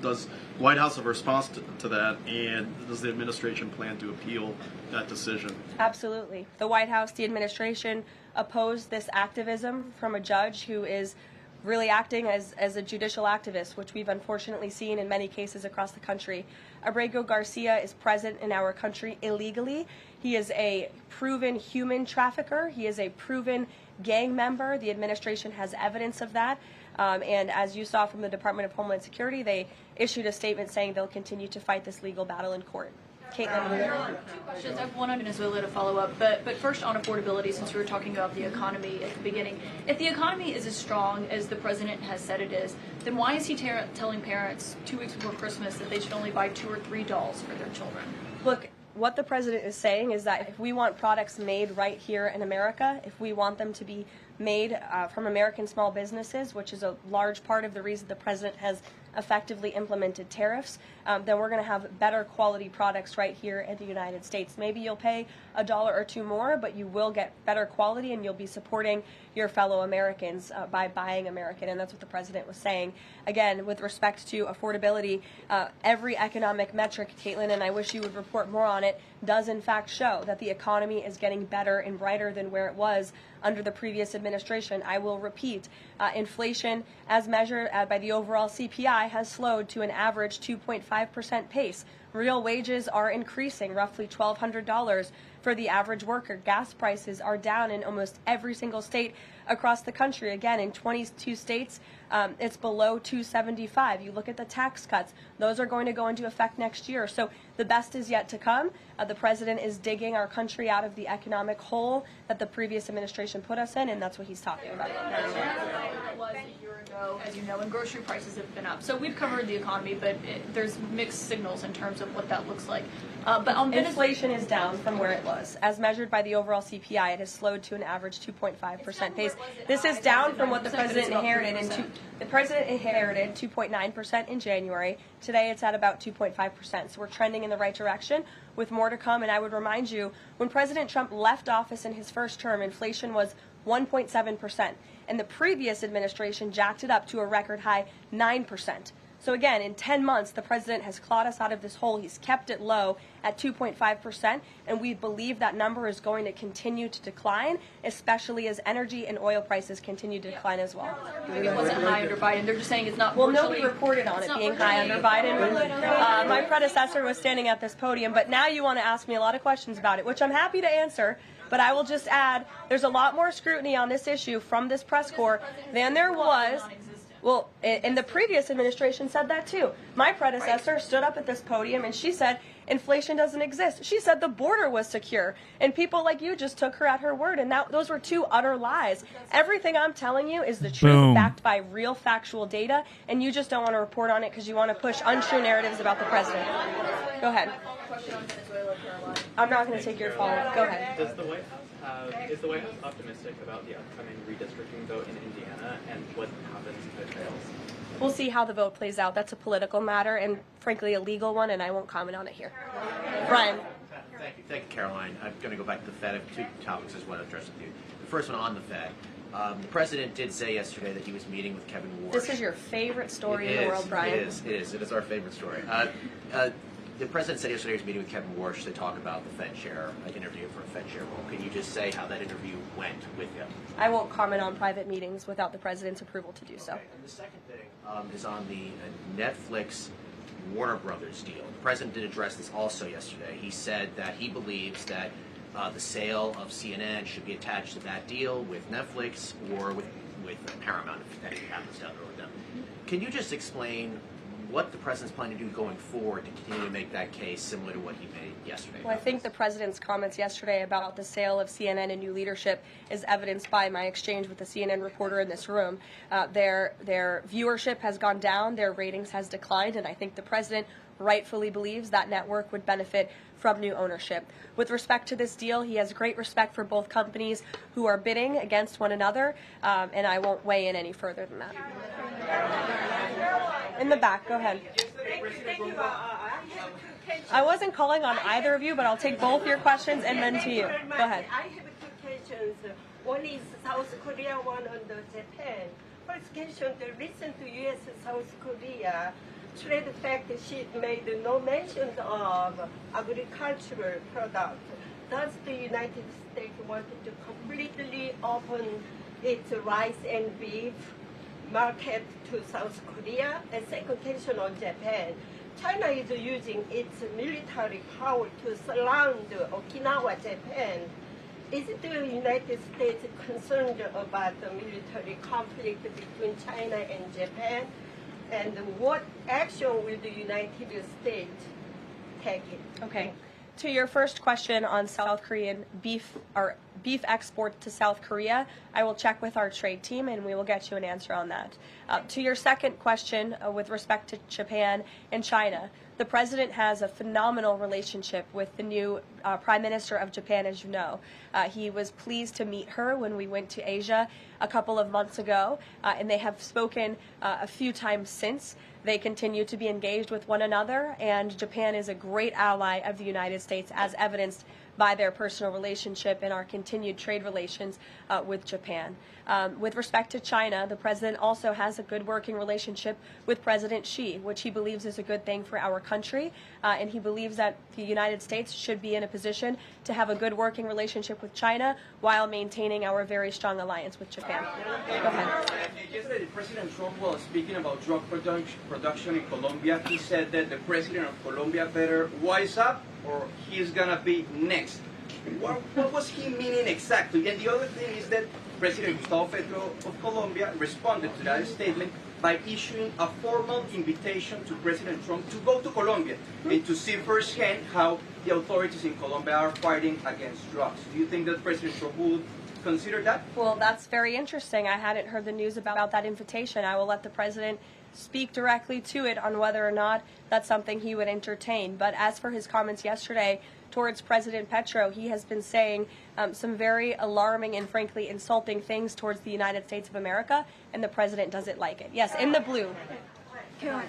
Does the White House have a response to that, and does the administration plan to appeal that decision? Absolutely. The White House, the administration opposed this activism from a judge who is really acting as a judicial activist, which we've unfortunately seen in many cases across the country. Abrego Garcia is present in our country illegally. He is a proven human trafficker. He is a proven gang member. The administration has evidence of that. And as you saw from the Department of Homeland Security, they issued a statement saying they'll continue to fight this legal battle in court. Caitlin. Two questions. I have one on Venezuela to follow up, but first on affordability, since we were talking about the economy at the beginning. If the economy is as strong as the president has said it is, then why is he telling parents 2 weeks before Christmas that they should only buy 2 or 3 dolls for their children? Look, what the president is saying is that if we want products made right here in America, if we want them to be made from American small businesses, which is a large part of the reason the president has effectively implemented tariffs, then we're going to have better quality products right here in the United States. Maybe you'll pay $1 or $2 more, but you will get better quality, and you'll be supporting your fellow Americans by buying American, and that's what the president was saying. Again, with respect to affordability, every economic metric, Caitlin, and I wish you would report more on it, does in fact show that the economy is getting better and brighter than where it was under the previous administration. I will repeat, inflation as measured by the overall CPI has slowed to an average 2.5% pace. Real wages are increasing, roughly $1,200 for the average worker. Gas prices are down in almost every single state across the country. Again, in 22 states, it's below $2.75. You look at the tax cuts; those are going to go into effect next year. So the best is yet to come. The president is digging our country out of the economic hole that the previous administration put us in, and that's what he's talking about. It was a year ago, as you know, and grocery prices have been up. So we've covered the economy, but there's mixed signals in terms of what that looks like. But on inflation is down from where it was. As measured by the overall CPI, it has slowed to an average 2.5% pace. This is down from what the president inherited. The president inherited 2.9% in January. Today it's at about 2.5%. So we're trending in the right direction with more to come. And I would remind you, when President Trump left office in his first term, inflation was 1.7%. And the previous administration jacked it up to a record high 9%. So again, in 10 months, the president has clawed us out of this hole. He's kept it low at 2.5%, and we believe that number is going to continue to decline, especially as energy and oil prices continue to decline as well. It wasn't high under Biden. They're just saying it's not. Well, nobody reported on it being high under Biden. My predecessor was standing at this podium, but now you want to ask me a lot of questions about it, which I'm happy to answer. But I will just add, there's a lot more scrutiny on this issue from this press corps than there was. Well, in the previous administration said that too. My predecessor stood up at this podium and she said inflation doesn't exist. She said the border was secure. And people like you just took her at her word. And those were two utter lies. Everything I'm telling you is the truth, Boom. backed by real factual data. And you just don't want to report on it because you want to push untrue narratives about the president. Go ahead. I'm not going to take your follow-up. Go ahead. Is the White House optimistic about the upcoming redistricting vote in Indiana and what happens if it fails? We'll see how the vote plays out. That's a political matter and, frankly, a legal one, and I won't comment on it here. Brian. Thank you, Caroline. I'm going to go back to the Fed. I have two topics I just want to address with you. The first one on the Fed. The president did say yesterday that he was meeting with Kevin Warsh. This is your favorite story in the world, Brian. It is our favorite story. The president said yesterday he was meeting with Kevin Warsh to talk about the Fed chair, interview for a Fed chair role. Can you just say how that interview went with him? I won't comment on private meetings without the president's approval to do so. Okay. And the second thing is on the Netflix Warner Brothers deal. The president did address this also yesterday. He said that he believes that the sale of CNN should be attached to that deal with Netflix or with Paramount if anything happens down the road with them. Can you just explain what the president's planning to do going forward to continue to make that case similar to what he made yesterday? Well, I think the president's comments yesterday about the sale of CNN and new leadership is evidenced by my exchange with the CNN reporter in this room. Their viewership has gone down, their ratings has declined, and I think the president rightfully believes that network would benefit from new ownership. With respect to this deal, he has great respect for both companies who are bidding against one another, and I won't weigh in any further than that. In the back, go ahead. I wasn't calling on either of you, but I'll take both your questions and then to you. Go ahead. I have two questions. One is South Korea, one on the Japan. First question, the recent U.S.-South Korea trade fact sheet made no mention of agricultural product. Does the United States want to completely open its rice and beef market to South Korea? And second question on Japan. China is using its military power to surround Okinawa, Japan. Is the United States concerned about the military conflict between China and Japan? And what action will the United States take? Okay. To your first question on South Korean beef or beef export to South Korea, I will check with our trade team and we will get you an answer on that. To your second question with respect to Japan and China, the president has a phenomenal relationship with the new Prime Minister of Japan, as you know. He was pleased to meet her when we went to Asia a couple of months ago, and they have spoken a few times since. They continue to be engaged with one another, and Japan is a great ally of the United States, as evidenced by their personal relationship and our continued trade relations with Japan. With respect to China, the president also has a good working relationship with President Xi, which he believes is a good thing for our country, and he believes that the United States should be in a position to have a good working relationship with China while maintaining our very strong alliance with Japan. Go ahead. Yesterday, President Trump was speaking about drug production in Colombia. He said that the president of Colombia better wise up or he's going to be next. What was he meaning exactly? And the other thing is that President Gustavo Petro of Colombia responded to that statement by issuing a formal invitation to President Trump to go to Colombia and to see firsthand how the authorities in Colombia are fighting against drugs. Do you think that President Trump would consider that? Well, that's very interesting. I hadn't heard the news about that invitation. I will let the president speak directly to it on whether or not that's something he would entertain. But as for his comments yesterday towards President Petro, he has been saying some very alarming and frankly insulting things towards the United States of America, and the president doesn't like it. Yes, in the blue. Caroline?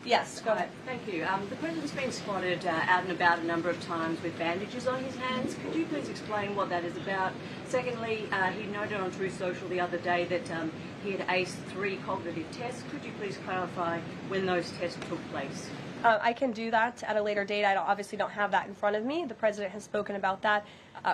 Yes, go ahead. Thank you. The president's been spotted out and about a number of times with bandages on his hands. Could you please explain what that is about? Secondly, he noted on Truth Social the other day that he had aced 3 cognitive tests. Could you please clarify when those tests took place? I can do that at a later date. I obviously don't have that in front of me. The president has spoken about that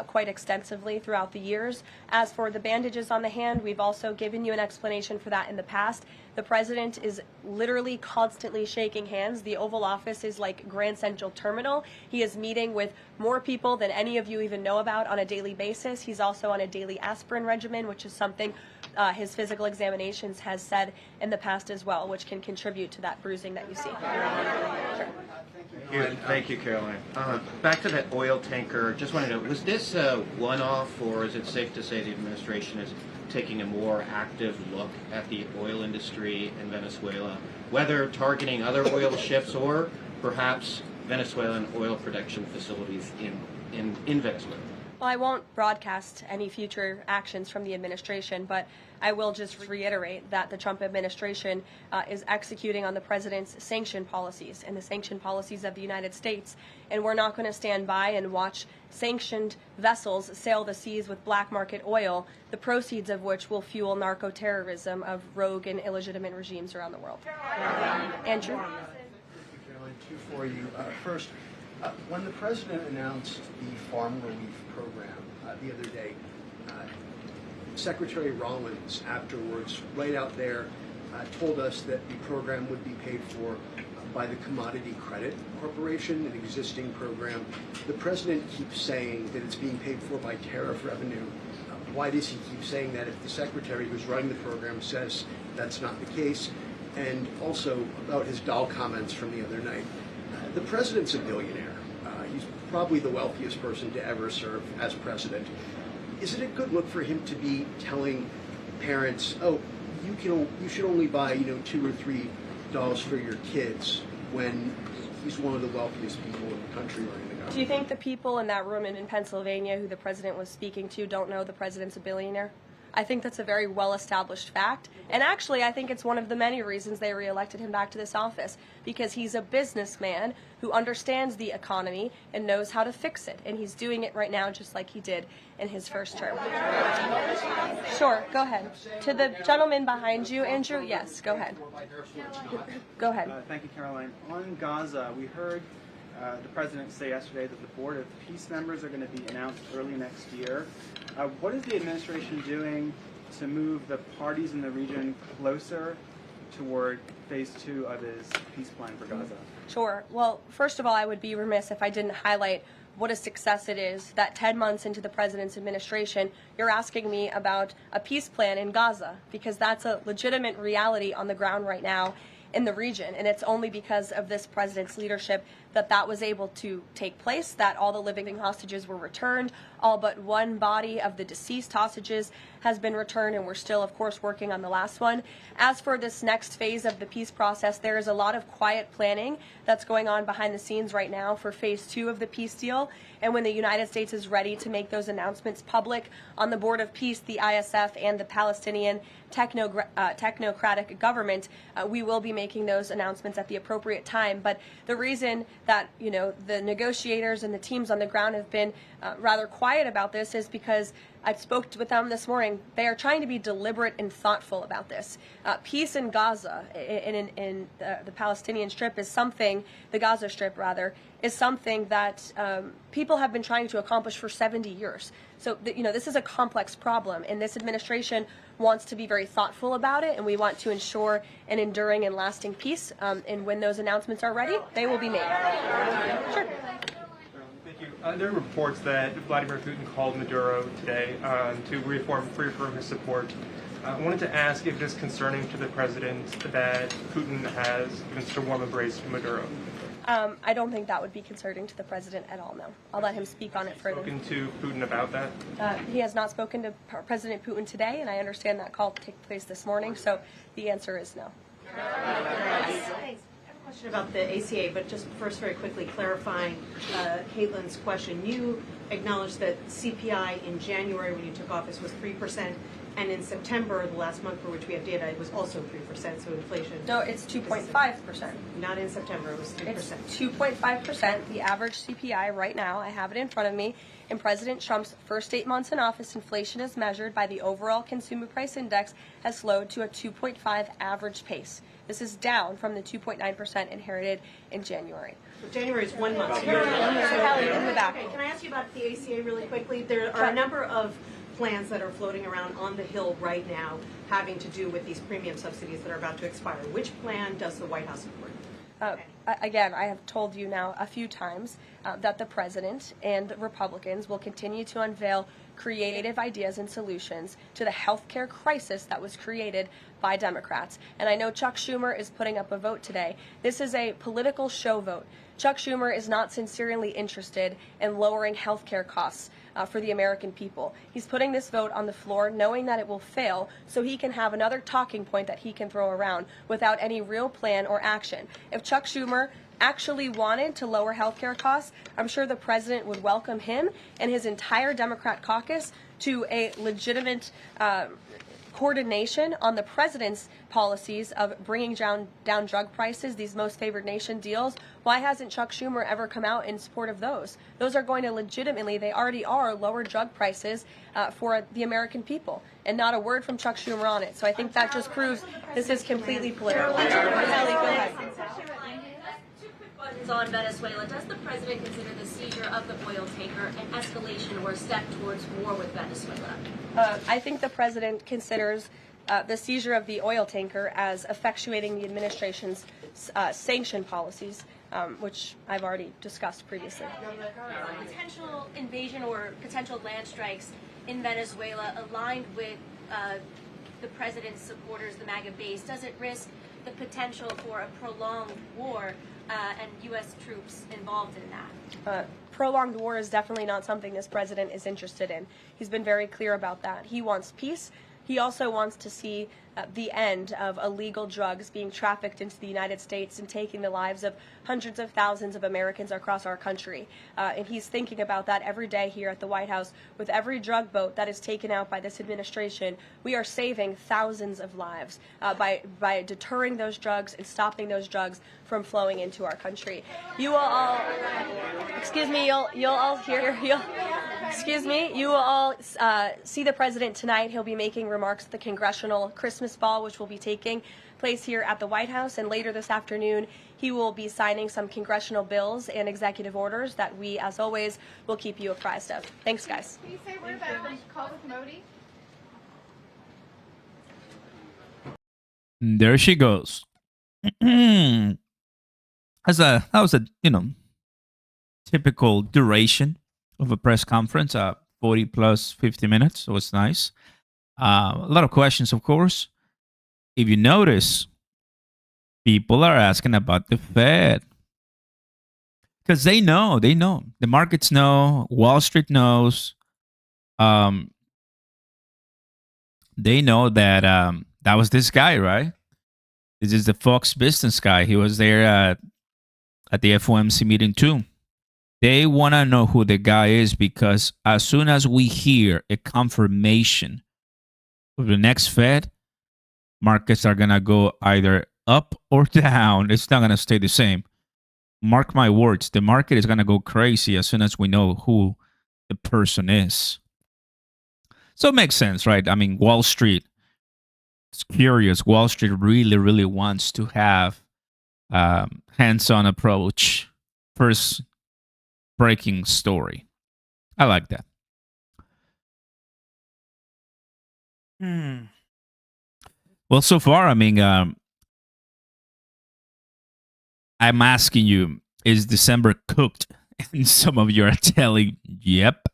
quite extensively throughout the years. As for the bandages on the hand, we've also given you an explanation for that in the past. The The president is literally constantly shaking hands. The Oval Office is like Grand Central Terminal. He is meeting with more people than any of you even know about on a daily basis. He's also on a daily aspirin regimen, which is something his physical examinations has said in the past as well, which can contribute to that bruising that you see. Sure. Thank you, Caroline. Back to that oil tanker, just wanted to know, was this a one-off, or is it safe to say the administration is taking a more active look at the oil industry in Venezuela, whether targeting other oil ships or perhaps Venezuelan oil production facilities in Venezuela? Well, I won't broadcast any future actions from the administration, but I will just reiterate that the Trump administration is executing on the president's sanction policies and the sanction policies of the United States. And we're not going to stand by and watch sanctioned vessels sail the seas with black market oil, the proceeds of which will fuel narco-terrorism of rogue and illegitimate regimes around the world. Andrew? Caroline, two for you. First, when the president announced the farm relief program the other day, Secretary Rollins afterwards, right out there, told us that the program would be paid for by the Commodity Credit Corporation, an existing program. The president keeps saying that it's being paid for by tariff revenue. Why does he keep saying that if the secretary who's running the program says that's not the case? And also about his doll comments from the other night. The president's a billionaire. He's probably the wealthiest person to ever serve as president. Is it a good look for him to be telling parents, oh, you should only buy, $2 or $3 for your kids, when he's one of the wealthiest people in the country right now? Do you think the people in that room in Pennsylvania who the president was speaking to don't know the president's a billionaire? I think that's a very well-established fact. And actually, I think it's one of the many reasons they reelected him back to this office, because he's a businessman who understands the economy and knows how to fix it. And he's doing it right now just like he did in his first term. Sure, go ahead. To the gentleman behind you, Andrew, yes, go ahead. Go ahead. Thank you, Caroline. On Gaza, we heard the president say yesterday that the Board of Peace members are going to be announced early next year. What is the administration doing to move the parties in the region closer toward phase 2 of his peace plan for Gaza? Sure. Well, first of all, I would be remiss if I didn't highlight what a success it is that 10 months into the president's administration, you're asking me about a peace plan in Gaza, because that's a legitimate reality on the ground right now in the region. And it's only because of this president's leadership that was able to take place, that all the living hostages were returned. All but one body of the deceased hostages has been returned, and we're still, of course, working on the last one. As for this next phase of the peace process, there is a lot of quiet planning that's going on behind the scenes right now for phase 2 of the peace deal. And when the United States is ready to make those announcements public on the Board of Peace, the ISF, and the Palestinian technocratic government, we will be making those announcements at the appropriate time. But the reason that the negotiators and the teams on the ground have been rather quiet about this is because I spoke with them this morning. They are trying to be deliberate and thoughtful about this. Peace in Gaza, in the Palestinian Strip, is something, the Gaza Strip rather, is something that people have been trying to accomplish for 70 years. So, this is a complex problem, and this administration wants to be very thoughtful about it, and we want to ensure an enduring and lasting peace. And when those announcements are ready, they will be made. Sure. Thank you. There are reports that Vladimir Putin called Maduro today to reaffirm his support. I wanted to ask if it is concerning to the president that Putin has given such a warm embrace to Maduro. I don't think that would be concerning to the president at all, no. I'll let him speak on it further. Spoken to Putin about that? He has not spoken to President Putin today, and I understand that call took place this morning, so the answer is no. Thanks. I have a question about the ACA, but just first very quickly clarifying Caitlin's question. You acknowledged that CPI in January when you took office was 3%, and in September, the last month for which we have data, it was also 3%, so inflation. No, it's 2.5%. Not in September, it was 3%. It's 2.5%, the average CPI right now. I have it in front of me. In President Trump's first 8 months in office, inflation as measured by the overall consumer price index has slowed to a 2.5 average pace. This is down from the 2.9% inherited in January. So January is 1 month. Kelly, in the back. Okay, can I ask you about the ACA really quickly? There are a number of plans that are floating around on the Hill right now having to do with these premium subsidies that are about to expire. Which plan does the White House support? Again, I have told you now a few times that the president and Republicans will continue to unveil creative ideas and solutions to the healthcare crisis that was created by Democrats. And I know Chuck Schumer is putting up a vote today. This is a political show vote. Chuck Schumer is not sincerely interested in lowering healthcare costs for the American people. He's putting this vote on the floor knowing that it will fail so he can have another talking point that he can throw around without any real plan or action. If Chuck Schumer actually wanted to lower healthcare costs, I'm sure the president would welcome him and his entire Democrat caucus to a legitimate coordination on the president's policies of bringing down drug prices, these most favored nation deals. Why hasn't Chuck Schumer ever come out in support of those? Those are going to legitimately, they already are, lower drug prices for the American people. And not a word from Chuck Schumer on it. So I think that just proves this is completely political. Kelly, go ahead. On Venezuela, does the president consider the seizure of the oil tanker an escalation or a step towards war with Venezuela? I think the president considers the seizure of the oil tanker as effectuating the administration's sanction policies, which I've already discussed previously. Potential invasion or potential land strikes in Venezuela aligned with the president's supporters, the MAGA base, does it risk the potential for a prolonged war and U.S. troops involved in that? Prolonged war is definitely not something this president is interested in. He's been very clear about that. He wants peace. He also wants to see the end of illegal drugs being trafficked into the United States and taking the lives of hundreds of thousands of Americans across our country. And he's thinking about that every day here at the White House. With every drug boat that is taken out by this administration, we are saving thousands of lives by deterring those drugs and stopping those drugs from flowing into our country. You will all, excuse me, you'll all hear, excuse me, you will all see the president tonight. He'll be making remarks at the Congressional Christmas Ball, which will be taking place here at the White House. And later this afternoon, he will be signing some congressional bills and executive orders that we, as always, will keep you apprised of. Thanks, guys. Can you say a word about the call with Modi? There she goes. That was a typical duration of a press conference, 40 plus 50 minutes. So it's nice. A lot of questions, of course. If you notice, people are asking about the Fed because they know, the markets know, Wall Street knows. They know that that was this guy, right? This is the Fox Business guy. He was there at the FOMC meeting too. They want to know who the guy is because as soon as we hear a confirmation of the next Fed, markets are going to go either up or down. It's not going to stay the same. Mark my words, the market is going to go crazy as soon as we know who the person is. So it makes sense, right? I mean, Wall Street, it's curious. Wall Street really, really wants to have hands-on approach. First breaking story. I like that. Well, so far, I mean, I'm asking you, is December cooked? And some of you are telling, yep.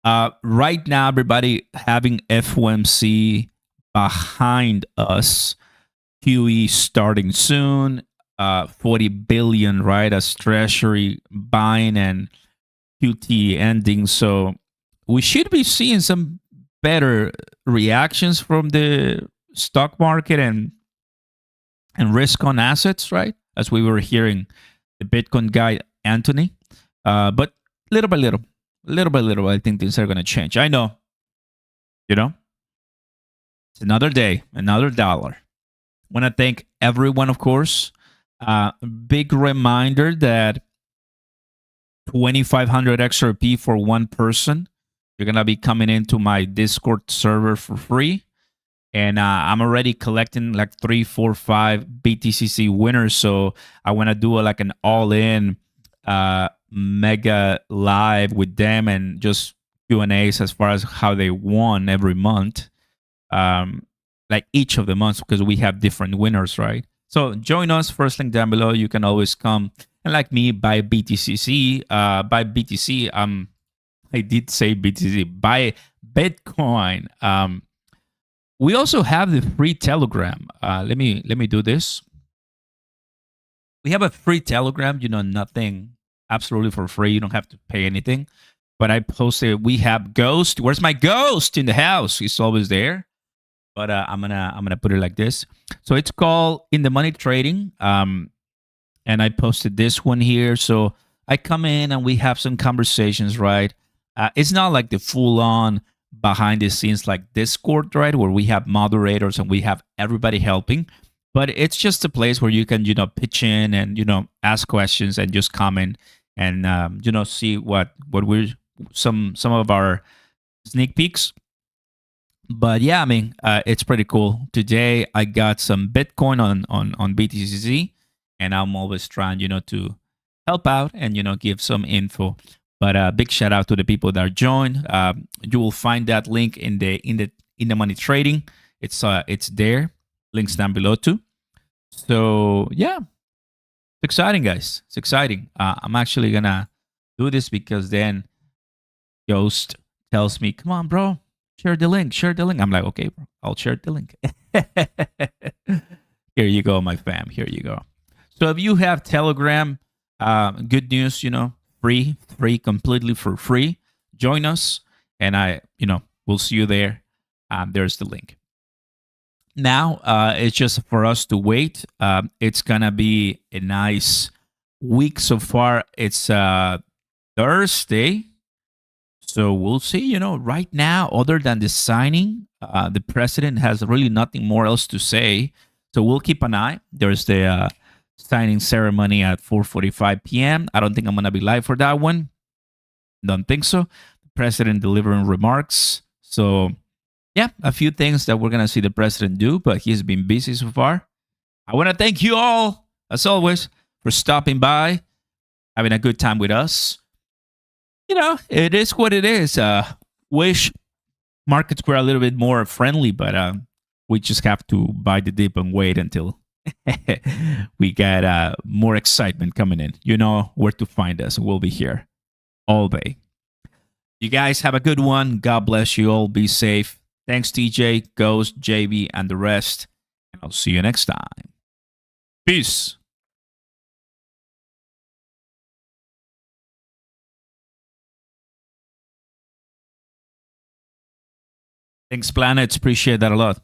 Right now, everybody having FOMC behind us, QE starting soon, 40 billion, right, as Treasury buying and QT ending. So we should be seeing some better reactions from the stock market and risk on assets, right? As we were hearing the Bitcoin guy, Anthony. But little by little, I think things are going to change. I know, it's another day, another dollar. I want to thank everyone, of course. Big reminder that 2,500 XRP for one person. You're going to be coming into my Discord server for free. And I'm already collecting like 3, 4, 5 BTCC winners. So I want to do like an all-in mega live with them and just Q&As as far as how they won every month, like each of the months, because we have different winners, right? So join us. First link down below. You can always come and, like me, buy BTCC. Buy BTC. I did say BTC. Buy Bitcoin. We also have the free Telegram. Let me do this. We have a free Telegram. Nothing absolutely for free. You don't have to pay anything. But I posted. We have Ghost. Where's my Ghost in the house? He's always there. But I'm gonna put it like this. So it's called In the Money Trading. And I posted this one here. So I come in and we have some conversations, right? It's not like the full on behind the scenes like Discord, right, where we have moderators and we have everybody helping. But it's just a place where you can, pitch in and ask questions and just comment and see what we're some of our sneak peeks. But yeah, I mean, it's pretty cool. Today I got some Bitcoin on BTCC, and I'm always trying, to help out and give some info. But big shout out to the people that are joined. You will find that link in the money trading. It's there. Links down below too. So yeah, it's exciting, guys. It's exciting. I'm actually gonna do this because then Ghost tells me, "Come on, bro, share the link. Share the link." I'm like, "Okay, bro, I'll share the link." Here you go, my fam. Here you go. So if you have Telegram, good news. Free, completely for free. Join us, and we'll see you there. There's the link. Now, it's just for us to wait. It's gonna be a nice week so far. It's Thursday, so we'll see. Right now, other than the signing, the president has really nothing more else to say. So we'll keep an eye. There's the signing ceremony at 4:45 p.m. I don't think I'm gonna be live for that one. Don't think so. The president delivering remarks. So yeah, a few things that we're going to see the president do, but he's been busy so far. I want to thank you all, as always, for stopping by, having a good time with us. It is what it is. Wish markets were a little bit more friendly, but we just have to buy the dip and wait until we get more excitement coming in. You know where to find us. We'll be here all day. You guys have a good one. God bless you all. Be safe. Thanks, TJ, Ghost, JB, and the rest. And I'll see you next time. Peace. Thanks, planets. Appreciate that a lot.